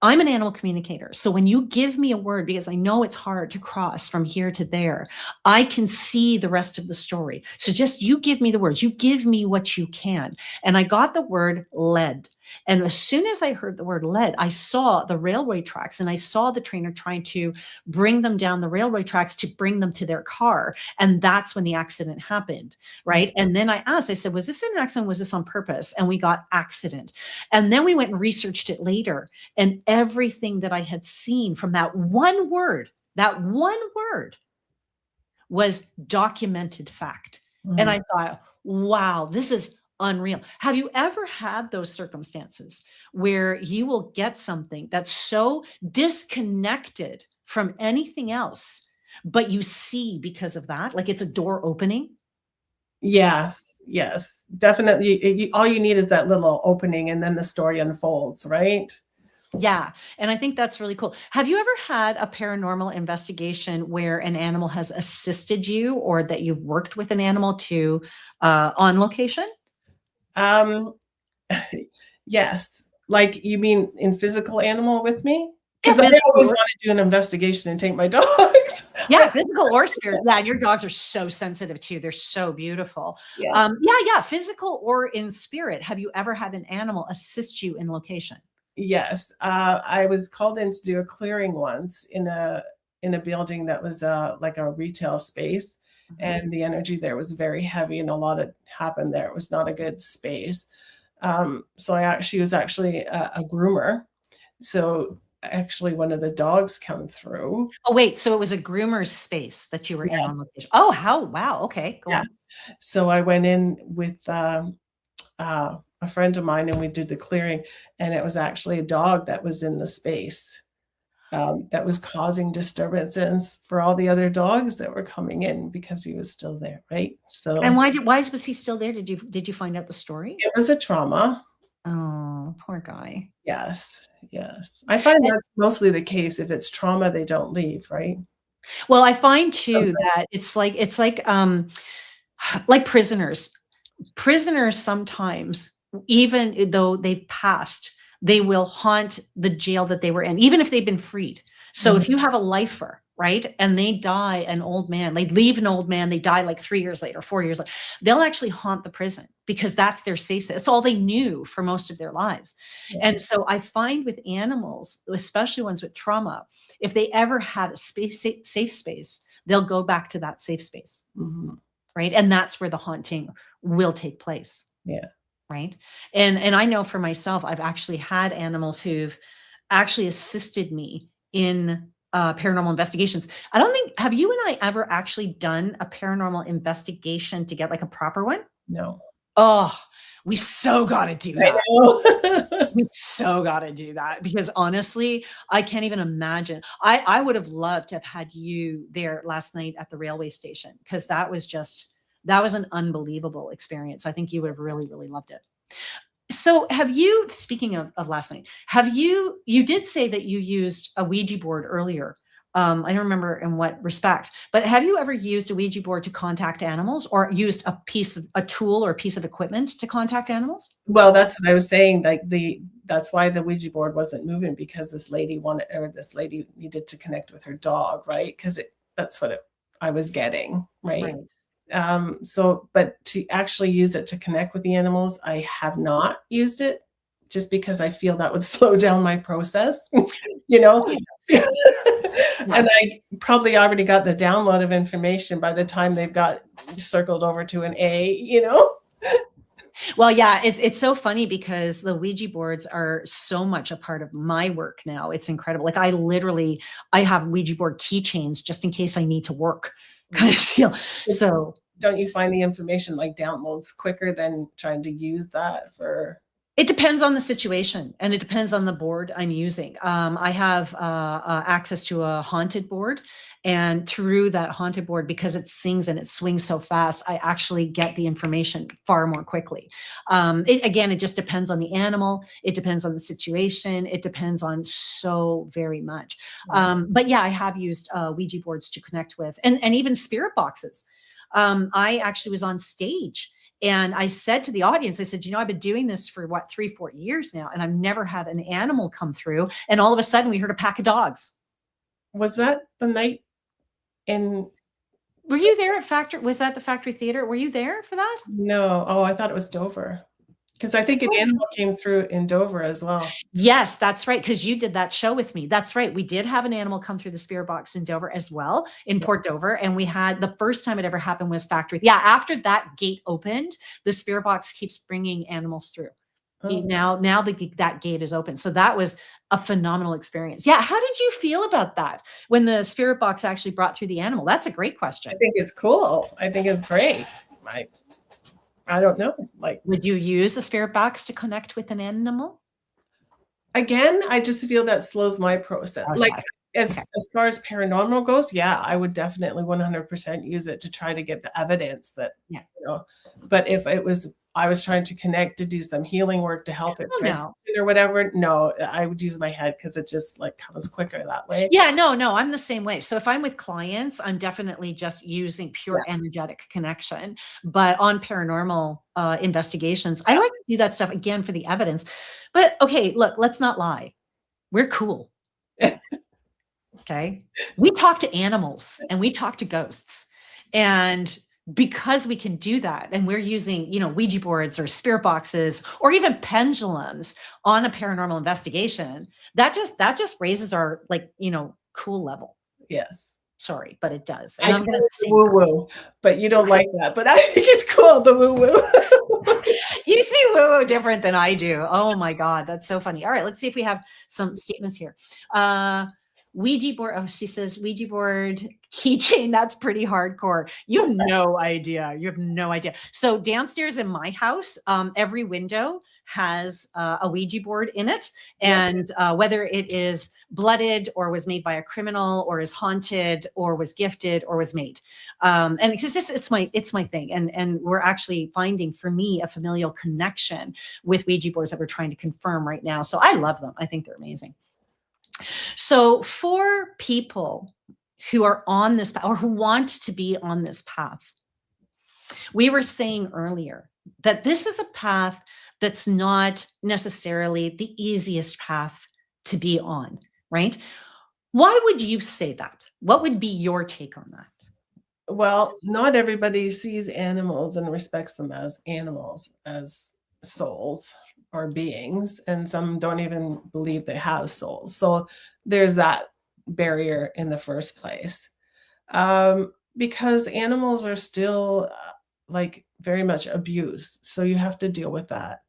I'm an animal communicator. So when you give me a word, because I know it's hard to cross from here to there, I can see the rest of the story. So just you give me the words, you give me what you can. And I got the word lead. And as soon as I heard the word lead, I saw the railway tracks and I saw the trainer trying to bring them down the railway tracks to bring them to their car. And that's when the accident happened. Right. And then I asked, I said, was this an accident? Was this on purpose? And we got accident. And then we went and researched it later. And everything that I had seen from that one word was documented fact. And Mhm. I thought, wow, this is unreal. Have you ever had those circumstances where you will get something that's so disconnected from anything else, but you see because of that, like it's a door opening? Yes, yes, definitely. All you need is that little opening, and then the story unfolds, right? Yeah, and I think that's really cool. Have you ever had a paranormal investigation where an animal has assisted you or that you've worked with an animal to on location? Um, yes. Like, you mean in physical animal with me? Yeah, Because I physical always or wanna do an investigation and take my dogs. yeah, physical or spirit. Yeah, and your dogs are so sensitive too. They're so beautiful. Yeah. Yeah, yeah, physical or in spirit. Have you ever had an animal assist you in location? Yes, I was called in to do a clearing once in a building that was, like a retail space, Mhm. and the energy there was very heavy and a lot had happened there. It was not a good space. So she was actually a groomer. So, actually, one of the dogs come through. Oh, wait, so it was a groomer's space that you were in on Yes, location. Oh, how wow, okay, go yeah. on. So I went in with, a friend of mine, and we did the clearing, and it was actually a dog that was in the space. That was causing disturbances for all the other dogs that were coming in because he was still there, right? And So, why was he still there? Did you find out the story? it was a trauma. Oh, poor guy. Yes, yes. I find And that's mostly the case. If it's trauma, they don't leave, right? well, I find too Sometimes. that like prisoners. Prisoners sometimes, even though they've passed, they will haunt the jail that they were in, even if they've been freed. So Mhm, if you have a lifer, right, and they die an old man, they leave an old man, they die like 3 years later, 4 years later, they'll actually haunt the prison because that's their safe space. It's all they knew for most of their lives. yeah, And so I find with animals, especially ones with trauma, if they ever had a safe space, they'll go back to that safe space, mhm, right? And that's where the haunting will take place, yeah. right? And I know for myself, I've actually had animals who've actually assisted me in paranormal investigations. I don't think have you and I ever actually done a paranormal investigation to get like a proper one? No. Oh, we so got to do I that. know. We so got to do that because honestly, I can't even imagine. I would have loved to have had you there last night at the railway station because that was an unbelievable experience. I think you would have really, really loved it. So have you, speaking of last night, have you did say that you used a Ouija board earlier. I don't remember in what respect, but have you ever used a Ouija board to contact animals or used a tool or a piece of equipment to contact animals? Well, that's what I was saying, like, that's why the Ouija board wasn't moving because this lady needed to connect with her dog, right? 'Cause that's what I was getting, right? Right. So but to actually use it to connect with the animals, I have not used it just because I feel that would slow down my process, you know? Oh, yeah, that's fair. Yeah. And I probably already got the download of information by the time they've got circled over to an A, you know? Well, yeah, it's so funny because the Ouija boards are so much a part of my work now. It's incredible. Like I have Ouija board keychains just in case I need to work kind of deal. So Don't you find the information, like, downloads quicker than trying to use that for it depends on the situation and it depends on the board I'm using. I have access to a haunted board, and through that haunted board, because it sings and it swings so fast, I actually get the information far more quickly. Again, it just depends on the animal, it depends on the situation, it depends on so very much. But yeah, I have used Ouija boards to connect with, and even spirit boxes. I actually was on stage and I said to the audience, I said, I've been doing this for what, 3, 4 years now, and I've never had an animal come through. And all of a sudden we heard a pack of dogs. was that the night in Were you there at Factory? Was that the Factory Theater? Were you there for that? no, oh, I thought it was Dover, because I think an animal came through in Dover as well. Yes, that's right, because you did that show with me. That's right. We did have an animal come through the spirit box in Dover as well, in Yeah. Port Dover. And we had the first time it ever happened was Factory. Yeah, after that gate opened, the spirit box keeps bringing animals through. Oh, Now that gate is open. So that was a phenomenal experience. Yeah. How did you feel about that when the spirit box actually brought through the animal? That's a great I question. think it's cool. I think it's great. I I don't know, like, Would you use the spirit box to connect with an animal? again, I just feel that slows my process. Oh, Like, yes. as Okay. as far as paranormal goes, yeah, I would definitely 100% use it to try to get the evidence that, Yeah. you know but if it was I was trying to connect to do some healing work to help it Oh, transition no. or whatever, no, I would use my head because it just like comes quicker that way. Yeah, no, I'm the same way. So if I'm with clients, I'm definitely just using Yeah, pure energetic connection. But on paranormal investigations, I yeah. like to do that stuff again for the evidence. But okay, look, let's not lie. We're cool. Okay. We talk to animals and we talk to ghosts. And because we can do that, and we're using, Ouija boards or spirit boxes or even pendulums on a paranormal investigation, that just raises our cool level. Yes. Sorry, but it does. I And I'm call gonna it the say woo woo, but you don't like that, but I think it's cool, the woo woo. you see woo different than I do. Oh my God, that's so funny. All right, let's see if we have some statements here. Ouija board. Oh, she says Ouija board keychain. That's pretty hardcore. You have no idea. You have no idea. So downstairs in my house, every window has a Ouija board in it, Yep. and whether it is blooded or was made by a criminal or is haunted or was gifted or was made, and it's my thing, and we're actually finding for me a familial connection with Ouija boards that we're trying to confirm right now. So I love them. I think they're amazing. So for people who are on this path or who want to be on this path, we were saying earlier that this is a path that's not necessarily the easiest path to be on, right? Why would you say that? What would be your take on that? Well, not everybody sees animals and respects them as animals, as souls or beings, and some don't even believe they have souls. So there's that barrier in the first place. Because animals are still like very much abused. So you have to deal with that.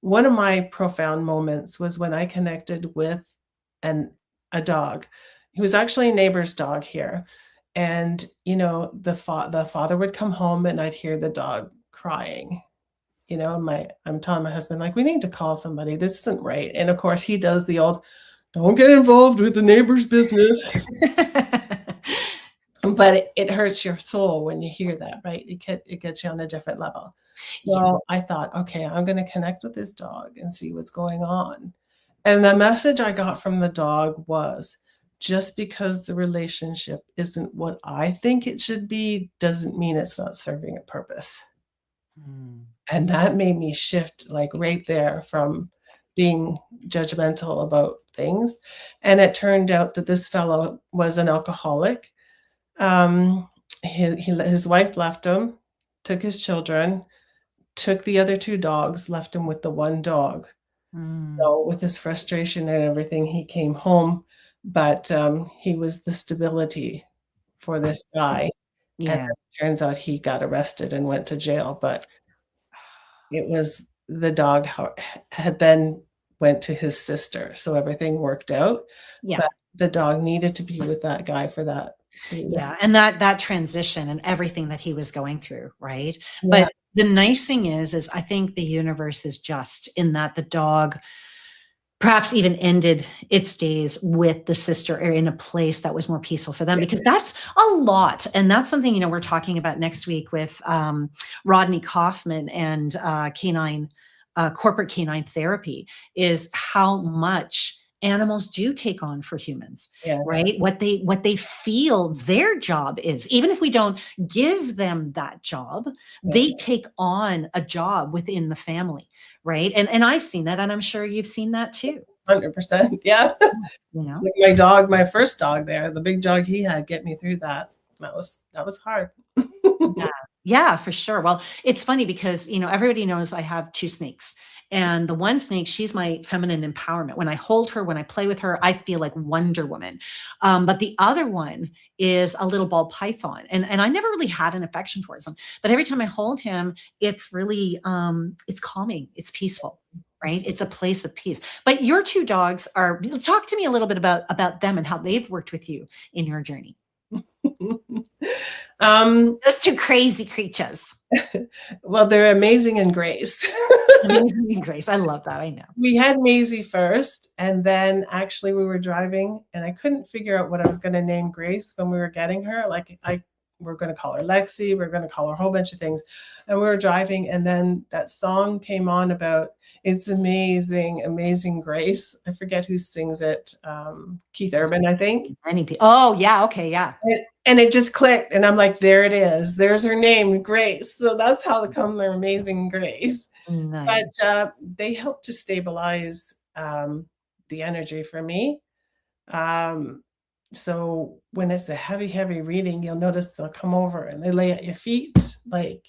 One of my profound moments was when I connected with an a dog. He was actually a neighbor's dog here, and, the father would come home, and I'd hear the dog crying, I'm telling my husband, like, "We need to call somebody, this isn't right," and, of course, he does the old, "Don't get involved with the neighbor's business." But it hurts your soul when you hear that, right? It gets you on a different level. Yeah, So I thought, okay, I'm going to connect with this dog and see what's going on. And the message I got from the dog was just because the relationship isn't what I think it should be doesn't mean it's not serving a purpose. mm, And that made me shift like right there from being judgmental about things. And it turned out that this fellow was an alcoholic. um, his wife left him, took his children, took the other 2 dogs, left him with the 1 dog. mm, So with his frustration and everything, he came home, but, he was the stability for this guy, and yeah, it turns out he got arrested and went to jail, but it was the dog had then went to his sister, so everything worked out, yeah. but the dog needed to be with that guy for that reason. Yeah, and that transition and everything that he was going through, right? Yeah, But the nice thing is I think the universe is just in that the dog perhaps even ended its days with the sister or in a place that was more peaceful for them, yeah, because that's a lot. And that's something, we're talking about next week with Rodney Kaufman and canine corporate canine therapy, is how much animals do take on for humans, yes, right? What they feel their job is, even if we don't give them that job, yeah, they take on a job within the family, right? And I've seen that, and I'm sure you've seen that too. 100%, yeah. You know? Like my dog, my first dog there, the big dog he had get me through that. That was hard. Yeah. Yeah, for sure. Well, it's funny because, everybody knows I have 2 snakes. And the one snake, she's my feminine empowerment. When I hold her, when I play with her, I feel like Wonder Woman. But the other one is a little ball python. And I never really had an affection towards him. But every time I hold him, it's really it's calming, it's peaceful. Right. It's a place of peace. But your 2 dogs talk to me a little bit about them and how they've worked with you in your journey. Um, Those 2 crazy creatures. well, they're amazing in grace. Amazing grace. I love that. I know. We had Maisie first, and then actually we were driving, and I couldn't figure out what I was gonna name Grace when we were getting her. Like, we're going to call her Lexi. We're going to call her a whole bunch of things. And we were driving, and then that song came on about It's Amazing, Amazing Grace. I forget who sings it. Keith Urban, I think. Many people. Oh, yeah. Okay. Yeah. And it just clicked. And I'm like, there it is. There's her name, Grace. So that's how they come their Amazing Grace. Nice. But they help to stabilize the energy for me. So when it's a heavy, heavy reading, you'll notice they'll come over and they lay at your feet, like,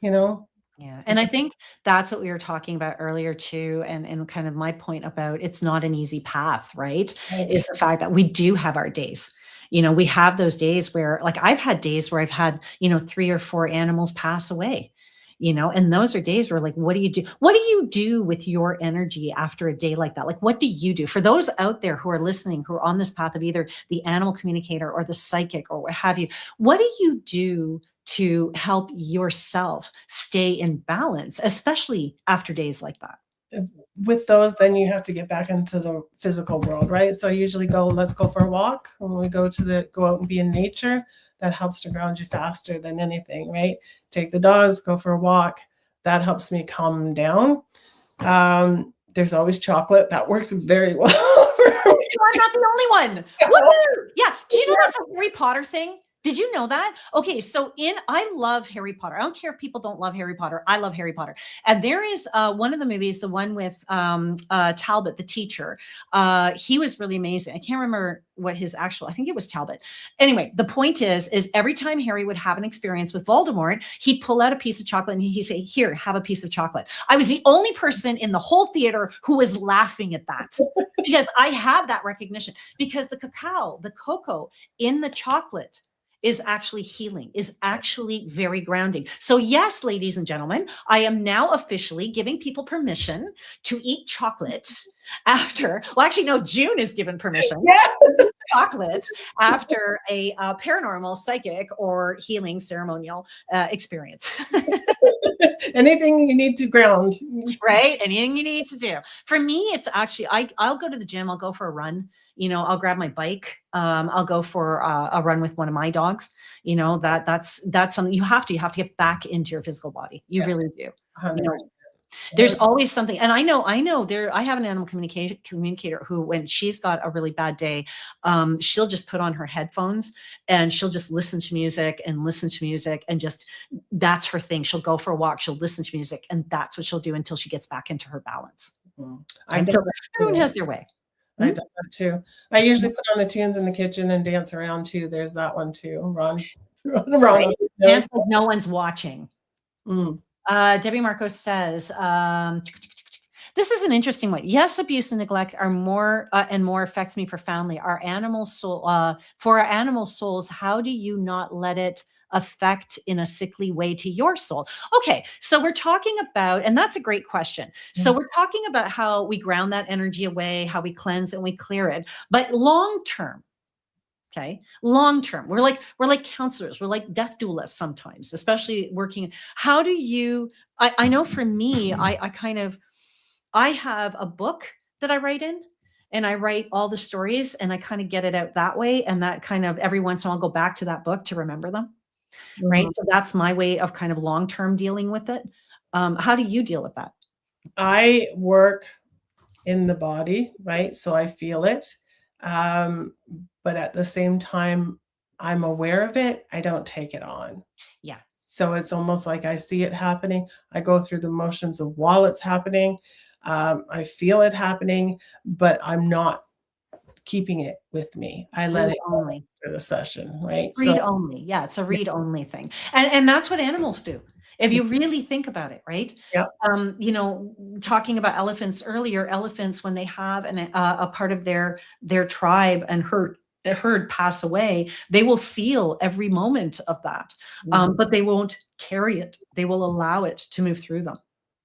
you know. Yeah. And I think that's what we were talking about earlier too. And kind of my point about it's not an easy path, right? Is the fact that we do have our days. We have those days where, like, I've had days where I've had, 3 or 4 animals pass away, and those are days where, like, what do you do? What do you do with your energy after a day like that? Like, what do you do? For those out there who are listening, who are on this path of either the animal communicator or the psychic or what have you, what do you do to help yourself stay in balance, especially after days like that? With those, then you have to get back into the physical world, right? So I usually let's go for a walk. When we go out and be in nature, that helps to ground you faster than anything, right? Take the dogs, go for a walk. That helps me calm down. There's always chocolate. That works very well. I'm not the only one. Woo-hoo! Yeah. Do you know that's a Harry Potter thing? Did you know that? Okay, so I love Harry Potter. I don't care if people don't love Harry Potter. I love Harry Potter. And there is one of the movies, the one with Talbot, the teacher. He was really amazing. I can't remember what his I think it was Talbot. Anyway, the point is every time Harry would have an experience with Voldemort, he'd pull out a piece of chocolate and he'd say, here, have a piece of chocolate. I was the only person in the whole theater who was laughing at that because I had that recognition, because the cocoa in the chocolate is actually healing, is actually very grounding. So yes, ladies and gentlemen, I am now officially giving people permission to eat chocolates after, well, actually, no, June is given permission to eat chocolate after a paranormal, psychic, or healing ceremonial experience. Anything you need to ground. Right? Anything you need to do. For me, it's actually, I'll go to the gym. I'll go for a run. I'll grab my bike. I'll go for a run with one of my dogs. That's something you have to get back into your physical body. You really do. There's always something. And I know I have an animal communicator who, when she's got a really bad day, she'll just put on her headphones and she'll just listen to music and just, that's her thing. She'll go for a walk. She'll listen to music, and that's what she'll do until she gets back into her balance. Everyone has their way. I've done that too. I usually put on the tunes in the kitchen and dance around too. There's that one too. Run around. Right? Dance like no one's watching. Mm. Debbie Marcos says, this is an interesting one. Yes, abuse and neglect are more and more affects me profoundly. For our animal souls, how do you not let it affect in a sickly way to your soul? Okay, so we're talking about, and that's a great question. So we're talking about how we ground that energy away, how we cleanse and we clear it. But long term, okay, long term, we're like counselors, we're like death doulas sometimes, especially working. How do you? I know for me, I have a book that I write in, and I write all the stories, and I kind of get it out that way, and that kind of every once in a while I'll go back to that book to remember them. Right. So that's my way of kind of long-term dealing with it. How do you deal with that? I work in the body, right? So I feel it. But at the same time, I'm aware of it. I don't take it on. Yeah. So it's almost like I see it happening. I go through the motions of while it's happening. I feel it happening, but I'm not keeping it with me. I let it only for the session, right? Read only. Yeah, it's a read only thing. And that's what animals do. If you really think about it, right? Yeah. Talking about elephants earlier, elephants, when they have a part of their tribe and herd pass away, they will feel every moment of that. But they won't carry it. They will allow it to move through them.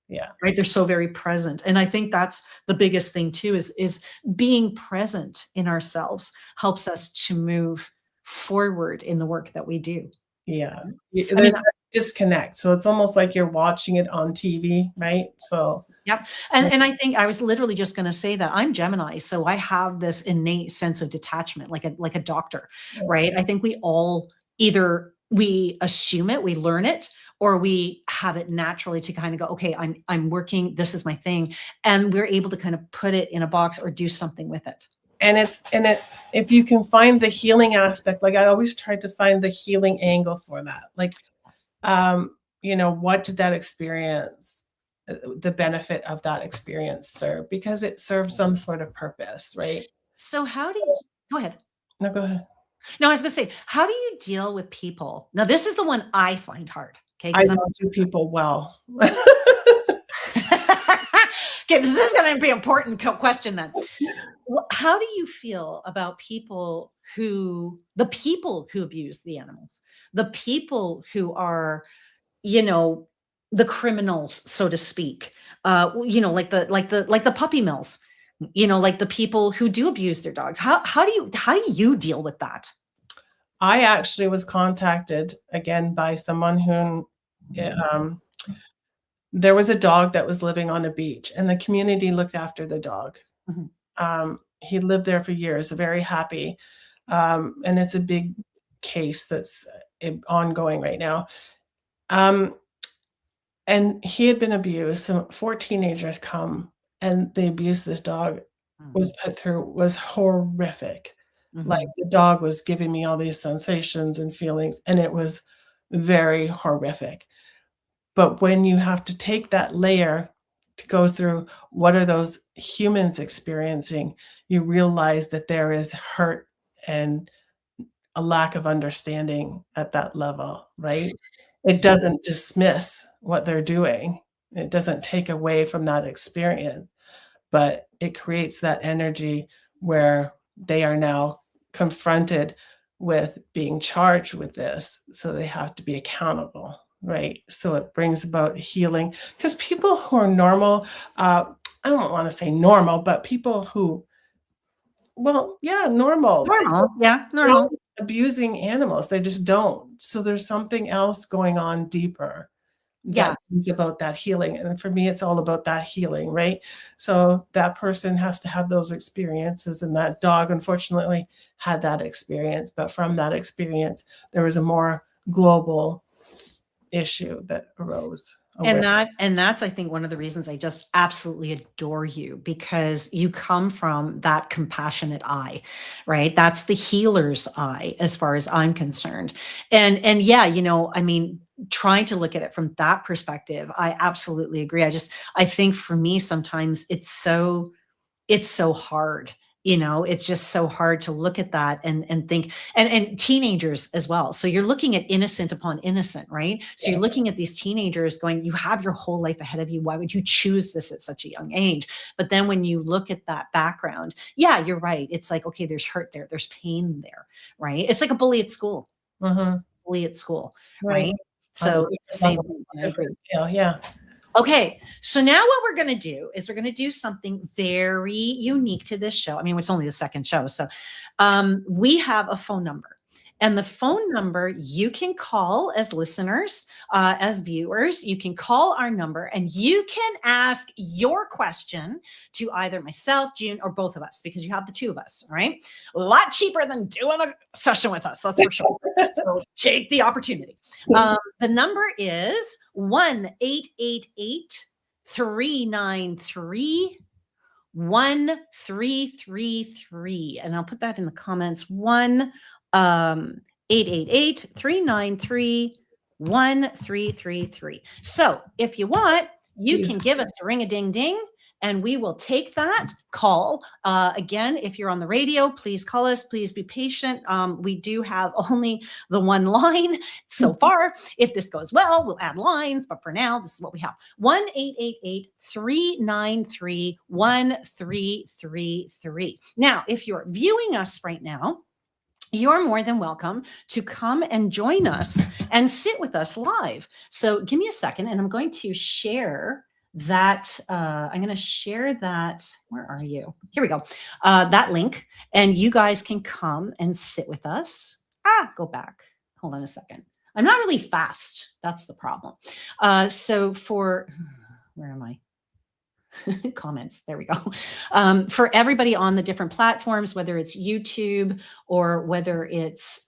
Yeah. Right. They're so very present. And I think that's the biggest thing too, is being present in ourselves helps us to move forward in the work that we do. Yeah. There's a disconnect. So it's almost like you're watching it on TV, right? So yep. And I think I was literally just going to say that I'm Gemini. So I have this innate sense of detachment, like a doctor, right? I think we all either we assume it, we learn it, or we have it naturally to kind of go, okay, I'm working, this is my thing, and we're able to kind of put it in a box or do something with it. And if you can find the healing aspect, like I always tried to find the healing angle for that. Like, Yes. what did that experience, the benefit of that experience serve? Because it serves some sort of purpose, right? So how do you, go ahead. No, go ahead. No, I was gonna say, how do you deal with people? Now, this is the one I find hard. Okay, I because I'm don't do people well. okay, this is gonna be an important question then. How do you feel about the people who abuse the animals, the people who are, you know, the criminals, so to speak, like the puppy mills, like the people who do abuse their dogs. How do you deal with that? I actually was contacted again by someone who, um, there was a dog that was living on a beach, and the community looked after the dog. Mhm. He lived there for years, very happy, and it's a big case that's ongoing right now. Um, and he had been abused. So 4 teenagers come, and the abuse this dog Mm. was put through was horrific. Like, Mhm. the dog was giving me all these sensations and feelings, and it was very horrific. But when you have to take that layer to go through what are those humans experiencing, you realize that there is hurt and a lack of understanding at that level, right? It doesn't dismiss what they're doing. It doesn't take away from that experience, but it creates that energy where they are now confronted with being charged with this, so they have to be accountable, right? So it brings about healing because people who are normal, I don't want to say normal, but people who, well, yeah, normal, they Normal, yeah, don't normal. abusing animals, they just don't. So there's something else going on deeper that Yeah, is about that healing, and for me, it's all about that healing, right? So that person has to have those experiences, and that dog, unfortunately, had that experience, but from that experience, there was a more global issue that arose. and that's, I think, one of the reasons I just absolutely adore you, because you come from that compassionate eye, right? That's the healer's eye as far as I'm concerned. And yeah, I mean, trying to look at it from that perspective, I absolutely agree. I think for me sometimes it's so hard. It's just so hard to look at that and think, and teenagers as well. So you're looking at innocent upon innocent, right? So Yeah. you're looking at these teenagers going, you have your whole life ahead of you. Why would you choose this at such a young age? But then when you look at that background, yeah, you're right. It's like, okay, there's hurt there, there's pain there, right? It's like a bully at school, Mhm. Right. right? On a So it's the different same level, thing. I different agree. scale, yeah. Okay, so now what we're going to do is we're going to do something very unique to this show. I mean, it's only the second show. So we have a phone number. And the phone number you can call as listeners, as viewers. You can call our number and you can ask your question to either myself, June, or both of us, because you have the two of us. All right. A lot cheaper than doing a session with us. That's for sure. So take the opportunity. The number is 1-888-393-1333. And I'll put that in the comments. 1-888-393-1333. So if you want, you Please. can give us a ring a ding ding and we will take that call. Again, if you're on the radio, please call us. Please be patient. We do have only the one line so far. If this goes well, we'll add lines. But for now, this is what we have. 1-888-393-1333. Now, if you're viewing us right now, you're more than welcome to come and join us and sit with us live. So give me a second and I'm going to share that. I'm going to share that. Where are you? Here we go. That link. And you guys can come and sit with us. Go back. Hold on a second. I'm not really fast. That's the problem. Where am I? Comments. There we go. For everybody on the different platforms, whether it's YouTube or whether it's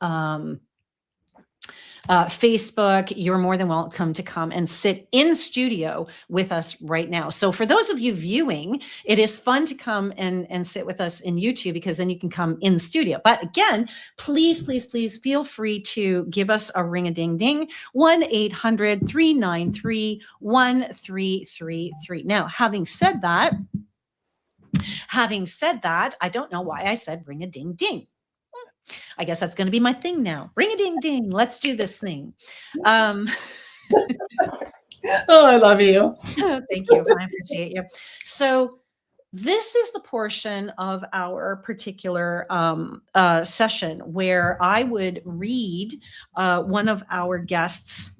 Facebook, you're more than welcome to come and sit in studio with us right now. So for those of you viewing, it is fun to come and sit with us in YouTube, because then you can come in the studio. But again, please, please, please feel free to give us a ring-a-ding-ding, 1-800-393-1333. Now, having said that, I don't know why I said ring-a-ding-ding. I guess that's going to be my thing now. Ring a ding ding. Let's do this thing. Oh, I love you. Thank you. I appreciate you. So this is the portion of our particular session where I would read one of our guests'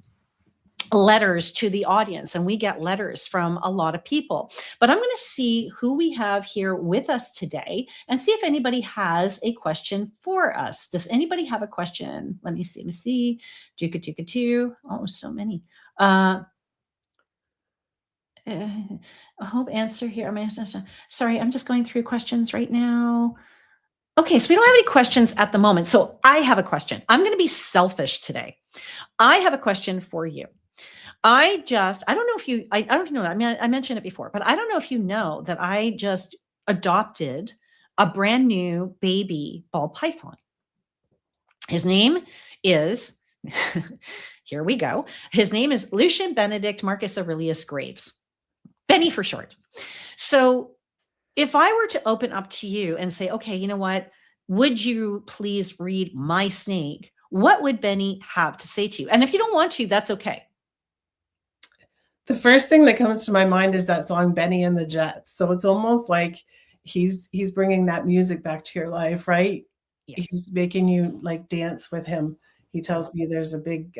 letters to the audience, and we get letters from a lot of people. But I'm going to see who we have here with us today and see if anybody has a question for us. Does anybody have a question? Let me see. Juka Juka 2. Oh, so many. I hope answer here. Sorry, I'm just going through questions right now. Okay, so we don't have any questions at the moment. So I have a question. I'm going to be selfish today. I have a question for you. I don't know if you, I don't know if you know that. I mean, I mentioned it before, but I don't know if you know that I just adopted a brand new baby ball python. His name is, here we go. His name is Lucian Benedict Marcus Aurelius Graves, Benny for short. So if I were to open up to you and say, okay, you know what, would you please read my snake? What would Benny have to say to you? And if you don't want to, that's okay. The first thing that comes to my mind is that song Benny and the Jets. So it's almost like he's bringing that music back to your life, right? Yes. He's making you like dance with him. He tells me there's a big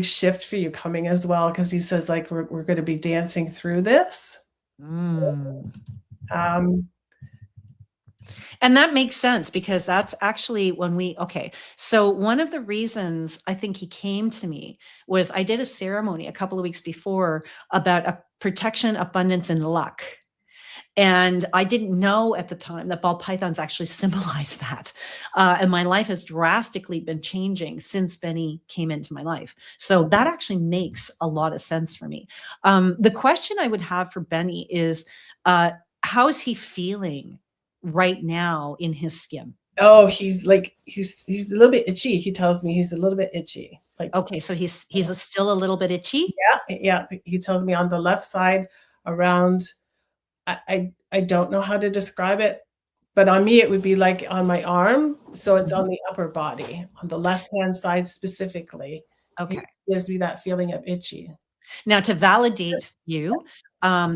shift for you coming as well, because he says like we're going to be dancing through this. And that makes sense, because that's actually when so one of the reasons I think he came to me was I did a ceremony a couple of weeks before about a protection, abundance, and luck. And I didn't know at the time that ball pythons actually symbolize that. And my life has drastically been changing since Benny came into my life. So that actually makes a lot of sense for me. The question I would have for Benny is, how is he feeling right now in his skin? Oh, he's a little bit itchy. He tells me he's a little bit itchy. Like, okay, so he's still a little bit itchy. Yeah. He tells me on the left side around. I don't know how to describe it, but on me it would be like on my arm. So it's on the upper body, on the left hand side specifically. Okay, it gives me that feeling of itchy. Now to validate you,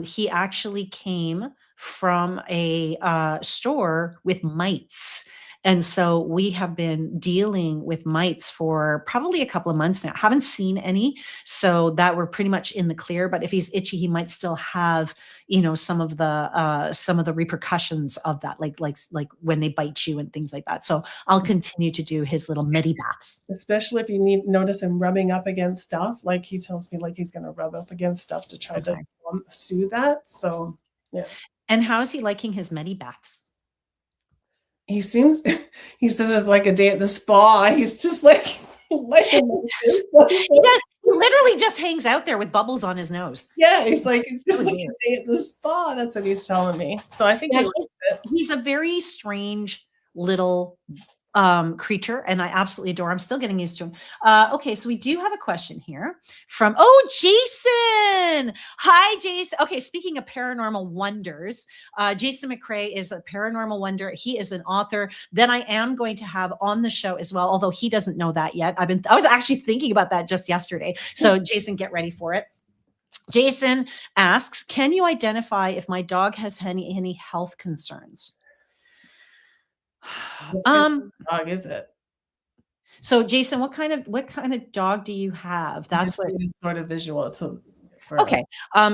he actually came from a store with mites. And so we have been dealing with mites for probably a couple of months now. Haven't seen any, so that we're pretty much in the clear. But if he's itchy, he might still have, some of the repercussions of that, like when they bite you and things like that. So I'll continue to do his little medi baths. Especially if you notice him rubbing up against stuff, like he tells me like he's going to rub up against stuff to try to soothe that. So yeah. And how is he liking his medi baths? He says it's like a day at the spa. He's just like he does. He literally just hangs out there with bubbles on his nose. Yeah, he's like, it's just like a day at the spa. That's what he's telling me. So I think he's a very strange little creature, and I absolutely adore him. I'm still getting used to him. Okay, so we do have a question here from Jason. Hi, Jason. Okay, speaking of paranormal wonders, Jason McCrae is a paranormal wonder. He is an author that I am going to have on the show as well, although he doesn't know that yet. I was actually thinking about that just yesterday. So Jason, get ready for it. Jason asks, can you identify if my dog has any health concerns? What dog is it? So Jason, what kind of dog do you have? That's what sort of visual. Okay.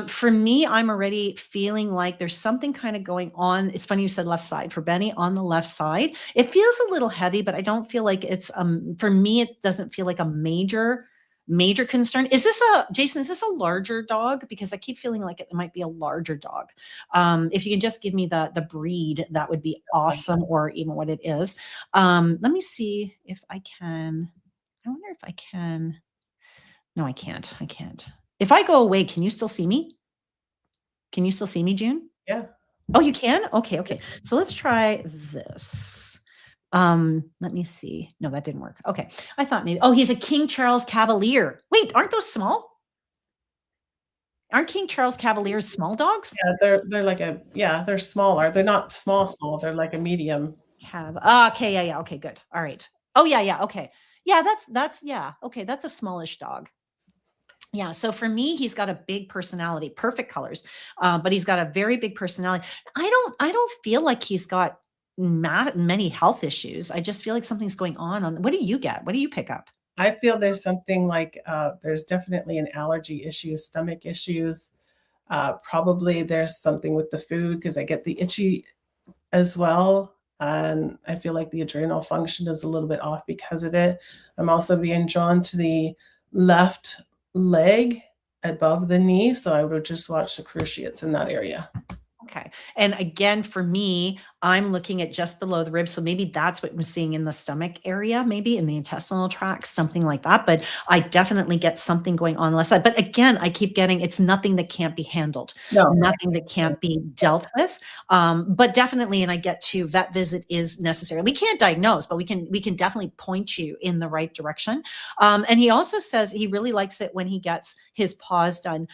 For me, I'm already feeling like there's something kind of going on. It's funny you said left side. For Benny, on the left side, it feels a little heavy, but I don't feel like it's for me, it doesn't feel like a major major concern. Is this a Jason, is this a larger dog? Because I keep feeling like it might be a larger dog. If you can just give me the breed, that would be awesome, or even what it is. Let me see if I can. I wonder if I can. No, I can't. I can't. If I go away, can you still see me? Can you still see me, June? Yeah. Oh, you can? Okay, okay. So let's try this. Let me see. No, that didn't work. Okay. I thought maybe, oh, he's a King Charles Cavalier. Wait, aren't those small? Aren't King Charles Cavaliers small dogs? Yeah, they're like they're smaller. They're not small. They're like a medium. Okay, yeah, okay, good. All right. Oh, yeah, okay. Yeah, yeah, okay, that's a smallish dog. Yeah, so for me, he's got a big personality, perfect colors, but he's got a very big personality. I don't feel like he's got many health issues. I just feel like something's going on. What do you get? What do you pick up? I feel there's something like there's definitely an allergy issue, stomach issues. Probably there's something with the food because I get the itchy as well. And I feel like the adrenal function is a little bit off because of it. I'm also being drawn to the left leg above the knee. So I would just watch the cruciates in that area. Okay. And again, for me, I'm looking at just below the ribs. So maybe that's what I'm seeing in the stomach area, maybe in the intestinal tract, something like that. But I definitely get something going on the left side. But again, I keep getting, it's nothing that can't be handled, nothing that can't be dealt with. But definitely, and I get to vet visit is necessary. We can't diagnose, but we can definitely point you in the right direction. And he also says he really likes it when he gets his paws done.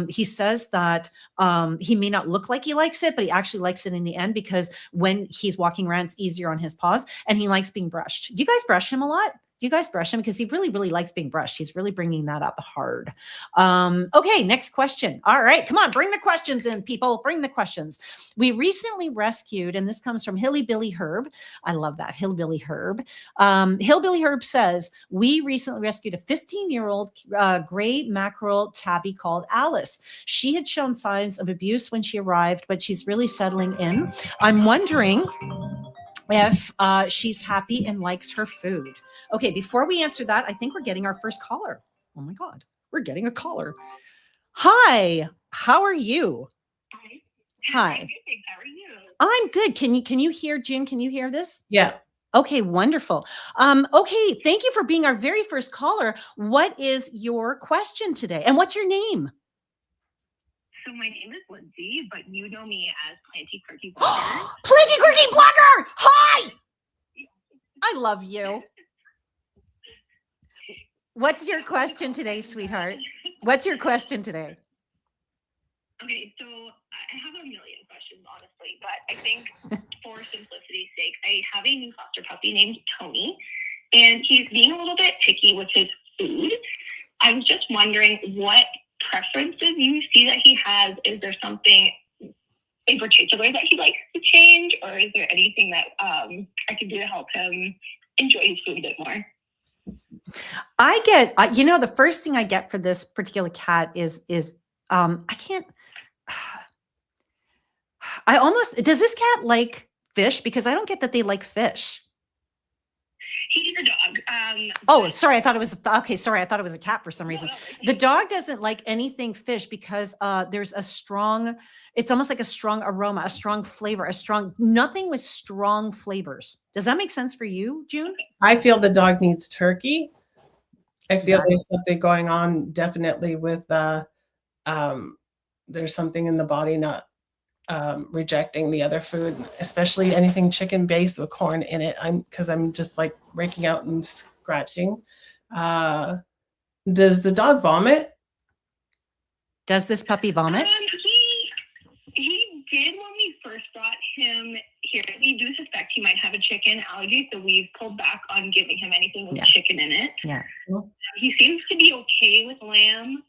He says that he may not look like he likes it, but he actually likes it in the end because when he's walking around, it's easier on his paws, and he likes being brushed. Do you guys brush him a lot? Do you guys brush him? Because he really, really likes being brushed. He's really bringing that up hard. Okay, next question. All right, come on, bring the questions in, people. Bring the questions. We recently rescued, and this comes from Hillbilly Herb. I love that, Hillbilly Herb. Hillbilly Herb says, we recently rescued a 15-year-old gray mackerel tabby called Alice. She had shown signs of abuse when she arrived, but she's really settling in. I'm wondering if she's happy and likes her food. Okay, before we answer that, I think we're getting our first caller. Oh my God, we're getting a caller. Hi, how are you? Hi. How are you? I'm good. Can you hear, June? Can you hear this? Yeah. Okay, wonderful. Okay, thank you for being our very first caller. What is your question today? And what's your name? So my name is Lindsay, but you know me as Planty Quirky Blogger. Planty Quirky Blogger! Hi! I love you. What's your question today, sweetheart? What's your question today? Okay, so I have a million questions, honestly, but I think for simplicity's sake, I have a new foster puppy named Tony, and he's being a little bit picky with his food. I was just wondering what preferences you see that he has. Is there something in particular that he likes to change, or is there anything that I can do to help him enjoy his food a bit more? I get, the first thing I get for this particular cat is I can't, does this cat like fish? Because I don't get that they like fish. He's a dog. Oh, sorry. I thought it was a cat for some reason. No. The dog doesn't like anything fish because there's it's almost like a strong aroma, a strong flavor, nothing with strong flavors. Does that make sense for you, June? I feel the dog needs turkey. I feel there's something going on definitely with there's something in the body not rejecting the other food, especially anything chicken based with corn in it. I'm just like breaking out and scratching. Does the dog vomit? Does this puppy vomit? He did when we first brought him here. We do suspect he might have a chicken allergy, so we've pulled back on giving him anything with chicken in it. Yeah. He seems to be okay with lamb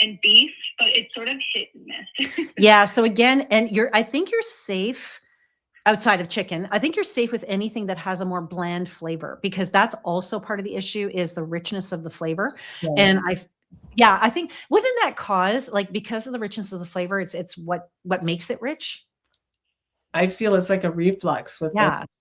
and beef, but it's sort of hit and miss. Yeah. So again, I think you're safe outside of chicken. I think you're safe with anything that has a more bland flavor, because that's also part of the issue is the richness of the flavor. Yes. And I think wouldn't that cause, like, because of the richness of the flavor, it's what makes it rich? I feel it's like a reflux with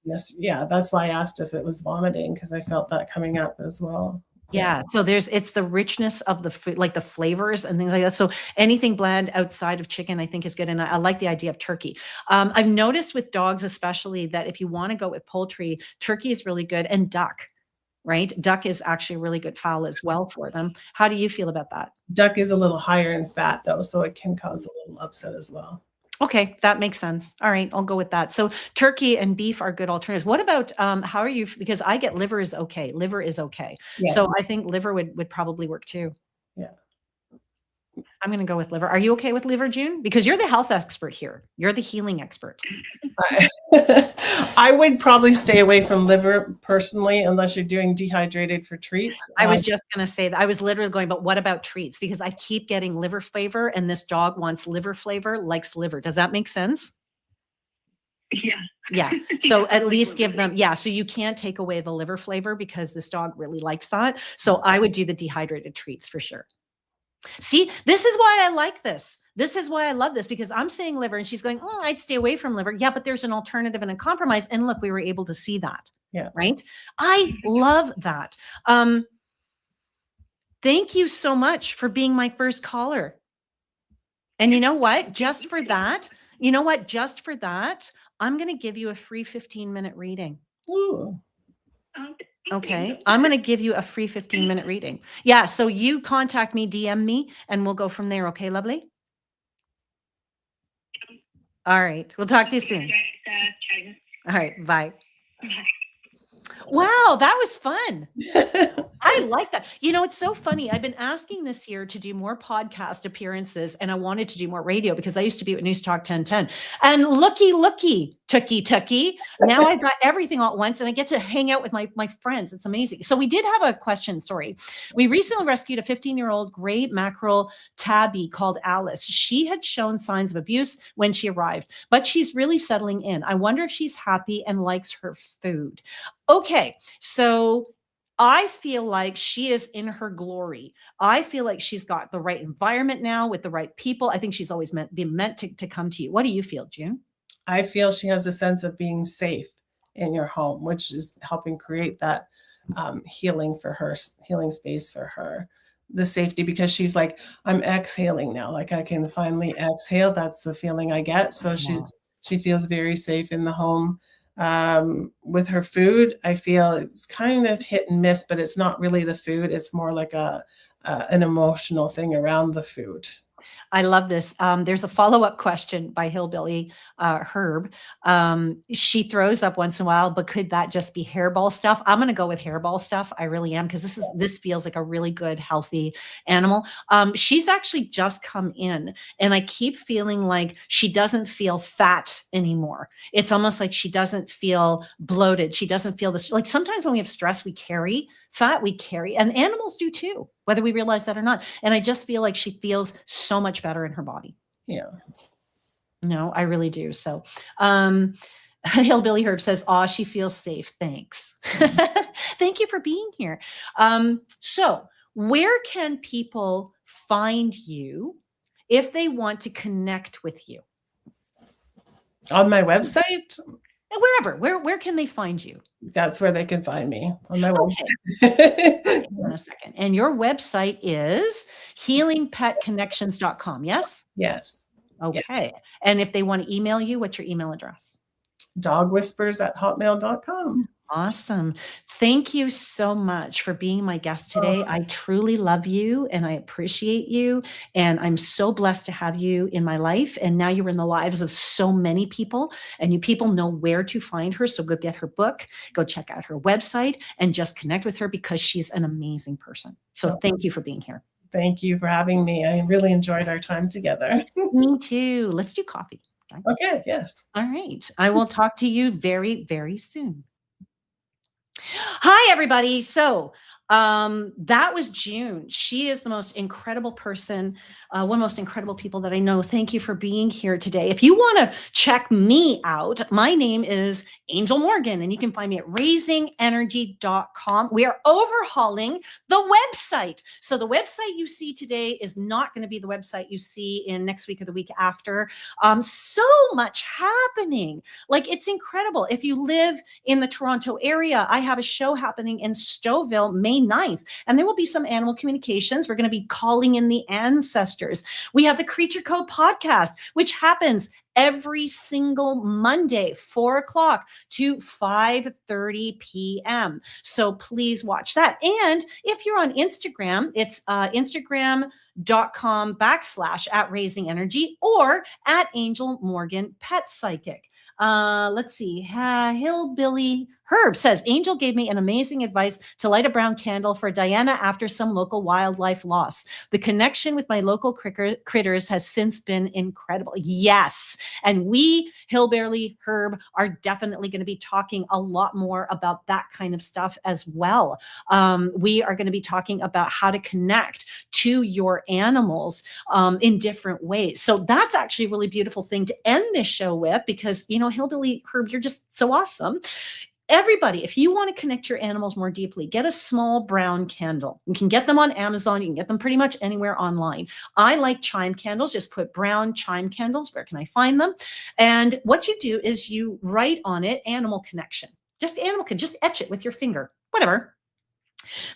this. Yeah, that's why I asked if it was vomiting, because I felt that coming up as well. Yeah. So it's the richness of the food, like the flavors and things like that. So anything bland outside of chicken, I think is good. And I like the idea of turkey. I've noticed with dogs, especially, that if you want to go with poultry, turkey is really good, and duck, right? Duck is actually a really good fowl as well for them. How do you feel about that? Duck is a little higher in fat though, so it can cause a little upset as well. Okay, that makes sense. All right, I'll go with that. So turkey and beef are good alternatives. What about how are you? Because I get liver is okay. Liver is okay. Yeah. So I think liver would probably work too. Yeah. I'm going to go with liver. Are you okay with liver, June? Because you're the health expert here. You're the healing expert. I would probably stay away from liver personally, unless you're doing dehydrated for treats. I was just going to say that. I was literally going, but what about treats? Because I keep getting liver flavor, and this dog wants liver flavor, likes liver. Does that make sense? Yeah. Yeah. So at least give them, yeah. So you can't take away the liver flavor because this dog really likes that. So I would do the dehydrated treats for sure. See, this is why I like this. This is why I love this, because I'm saying liver and she's going, oh, I'd stay away from liver. Yeah, but there's an alternative and a compromise. And look, we were able to see that. Yeah. Right. I love that. Thank you so much for being my first caller. And you know what? Just for that, I'm going to give you a free 15-minute reading. Ooh. Okay. I'm going to give you a free 15-minute reading. Yeah. So you contact me, DM me, and we'll go from there. Okay, lovely? All right. We'll talk to you soon. All right. Bye. Wow. That was fun. I like that. You know, it's so funny. I've been asking this year to do more podcast appearances, and I wanted to do more radio because I used to be at News Talk 1010. And looky, tucky. Now I've got everything all at once, and I get to hang out with my friends. It's amazing. So we did have a question. Sorry. We recently rescued a 15-year-old gray mackerel tabby called Alice. She had shown signs of abuse when she arrived, but she's really settling in. I wonder if she's happy and likes her food. Okay. So I feel like she is in her glory. I feel like she's got the right environment now with the right people. I think she's always been meant to come to you. What do you feel, June? I feel she has a sense of being safe in your home, which is helping create that healing for her, healing space for her, the safety, because she's like, I'm exhaling now. Like I can finally exhale. That's the feeling I get. So she feels very safe in the home. With her food, I feel it's kind of hit and miss, but it's not really the food. It's more like an emotional thing around the food. I love this. There's a follow-up question by Hillbilly Herb. She throws up once in a while, but could that just be hairball stuff? I'm going to go with hairball stuff. I really am, because this feels like a really good, healthy animal. She's actually just come in, and I keep feeling like she doesn't feel fat anymore. It's almost like she doesn't feel bloated. She doesn't feel this. Like sometimes when we have stress, we carry fat, and animals do too, whether we realize that or not. And I just feel like she feels so much better in her body. Yeah. No, I really do. So, Hillbilly Herb says, "Aw, she feels safe. Thanks." Thank you for being here. So where can people find you if they want to connect with you? On my website? Wherever. Where can they find you? That's where they can find me, on my Okay. website. Hang on a second. And your website is healingpetconnections.com. Yes? Yes. Okay. And if they want to email you, what's your email address? Dogwhispers@hotmail.com. Awesome. Thank you so much for being my guest today. I truly love you and I appreciate you. And I'm so blessed to have you in my life. And now you're in the lives of so many people, and you people know where to find her. So go get her book, go check out her website, and just connect with her because she's an amazing person. So thank you for being here. Thank you for having me. I really enjoyed our time together. Me too. Let's do coffee. Okay. Yes. All right. I will talk to you very, very soon. Hi, everybody. So that was June. She is the most incredible person, one of the most incredible people that I know. Thank you for being here today. If you want to check me out, my name is Angel Morgan, and you can find me at raisingenergy.com. We are overhauling the website. So the website you see today is not going to be the website you see in next week or the week after. So much happening. Like, it's incredible. If you live in the Toronto area, I have a show show happening in Stouffville, May 9th. And there will be some animal communications. We're going to be calling in the ancestors. We have the Creature Code podcast, which happens every single Monday, 4 o'clock to 5:30 p.m. So please watch that. And if you're on Instagram, it's Instagram.com/@raisingenergy or @Angel Morgan Pet Psychic. Let's see. Hillbilly Herb says, Angel gave me an amazing advice to light a brown candle for Diana after some local wildlife loss. The connection with my local critters has since been incredible. Yes. And we, Hillbilly Herb, are definitely going to be talking a lot more about that kind of stuff as well. We are going to be talking about how to connect to your animals in different ways. So that's actually a really beautiful thing to end this show with, because, you know, Hillbilly Herb, you're just so awesome. Everybody, if you want to connect your animals more deeply, get a small brown candle. You can get them on Amazon. You can get them pretty much anywhere online. I like chime candles. Just put brown chime candles. Where can I find them? And what you do is you write on it animal connection. Just etch it with your finger, whatever.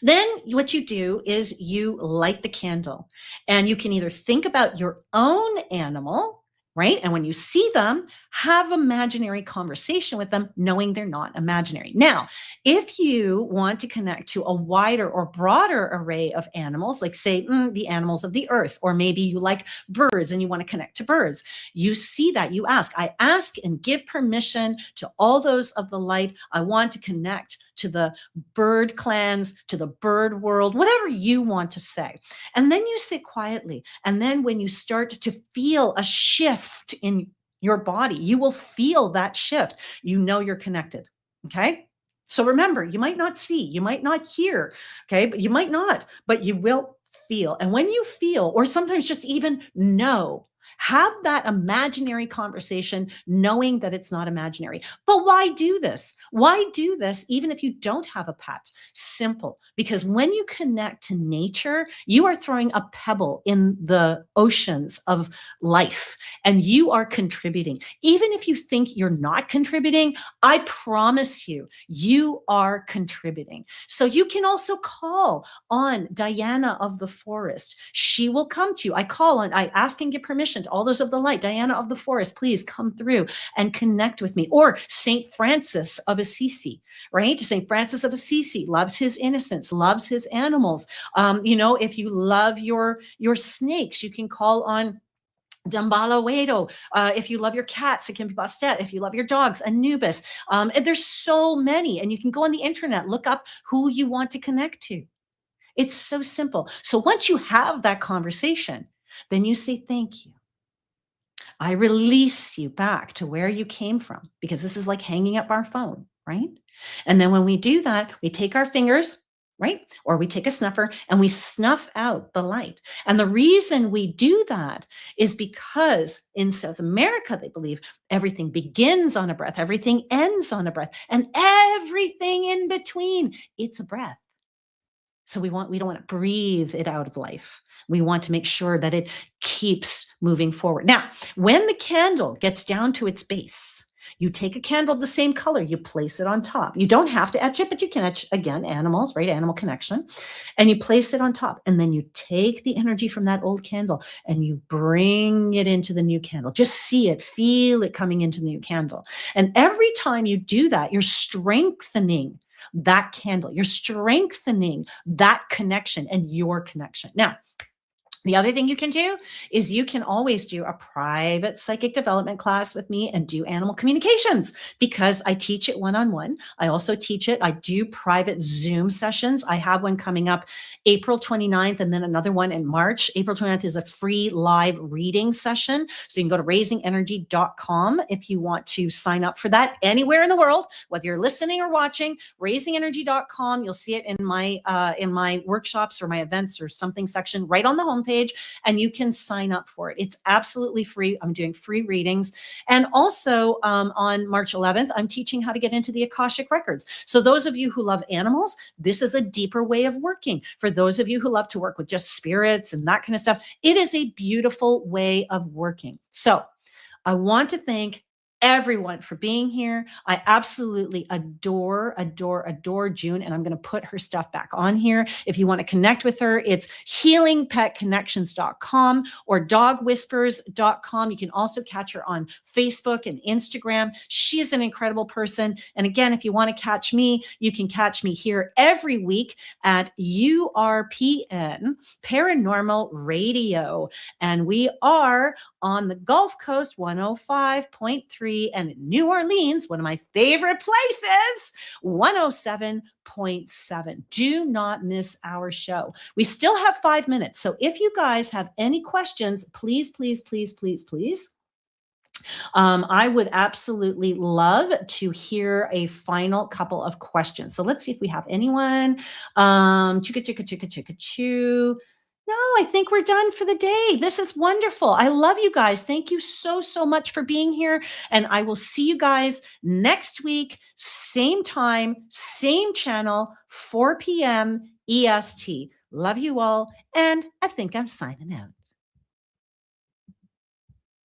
Then what you do is you light the candle, and you can either think about your own animal, right? And when you see them, have imaginary conversation with them, knowing they're not imaginary. Now, if you want to connect to a wider or broader array of animals, like say the animals of the earth, or maybe you like birds and you want to connect to birds, you see that, you ask. I ask and give permission to all those of the light. I want to connect to the bird clans, to the bird world, whatever you want to say. And then you sit quietly. And then when you start to feel a shift in your body, you will feel that shift. You know you're connected. Okay. So remember, you might not see, you might not hear. Okay. But you might not, but you will feel. And when you feel, or sometimes just even know, have that imaginary conversation, knowing that it's not imaginary. But why do this? Why do this even if you don't have a pet? Simple. Because when you connect to nature, you are throwing a pebble in the oceans of life, and you are contributing. Even if you think you're not contributing, I promise you, you are contributing. So you can also call on Diana of the forest. She will come to you. I ask and get permission to all those of the light. Diana of the forest, please come through and connect with me. Or St. Francis of Assisi, right? St. Francis of Assisi loves his innocence, loves his animals. If you love your snakes, you can call on Dambala Wedo. If you love your cats, it can be Bastet. If you love your dogs, Anubis. And there's so many, and you can go on the internet, look up who you want to connect to. It's so simple. So once you have that conversation, then you say, thank you. I release you back to where you came from, because this is like hanging up our phone, right? And then when we do that, we take our fingers, right? Or we take a snuffer and we snuff out the light. And the reason we do that is because in South America, they believe everything begins on a breath, everything ends on a breath, and everything in between, it's a breath. So we don't want to breathe it out of life. We want to make sure that it keeps moving forward. Now, when the candle gets down to its base, you take a candle of the same color, you place it on top. You don't have to etch it, but you can etch, again, animals, right? Animal connection. And you place it on top. And then you take the energy from that old candle and you bring it into the new candle. Just see it, feel it coming into the new candle. And every time you do that, you're strengthening that candle. You're strengthening that connection and your connection. Now, the other thing you can do is you can always do a private psychic development class with me and do animal communications, because I teach it one-on-one. I also teach it. I do private Zoom sessions. I have one coming up April 29th and then another one in March. April 29th is a free live reading session. So you can go to raisingenergy.com if you want to sign up for that anywhere in the world, whether you're listening or watching. Raisingenergy.com. You'll see it in my workshops or my events or something section right on the homepage. And you can sign up for it. It's absolutely free. I'm doing free readings. And also on March 11th, I'm teaching how to get into the Akashic Records. So those of you who love animals, this is a deeper way of working. For those of you who love to work with just spirits and that kind of stuff, it is a beautiful way of working. So I want to thank everyone for being here. I absolutely adore, adore, adore June, and I'm going to put her stuff back on here. If you want to connect with her, it's healingpetconnections.com or dogwhispers.com. You can also catch her on Facebook and Instagram. She is an incredible person. And again, if you want to catch me, you can catch me here every week at URPN Paranormal Radio. And we are on the Gulf Coast 105.3 and New Orleans, one of my favorite places, 107.7. Do not miss our show. We still have 5 minutes. So if you guys have any questions, please, please, please, please, please. I would absolutely love to hear a final couple of questions. So let's see if we have anyone. Chicka, chicka, chicka, chicka, choo. No, I think we're done for the day. This is wonderful. I love you guys. Thank you so, so much for being here. And I will see you guys next week, same time, same channel, 4 p.m. EST. Love you all. And I think I'm signing out.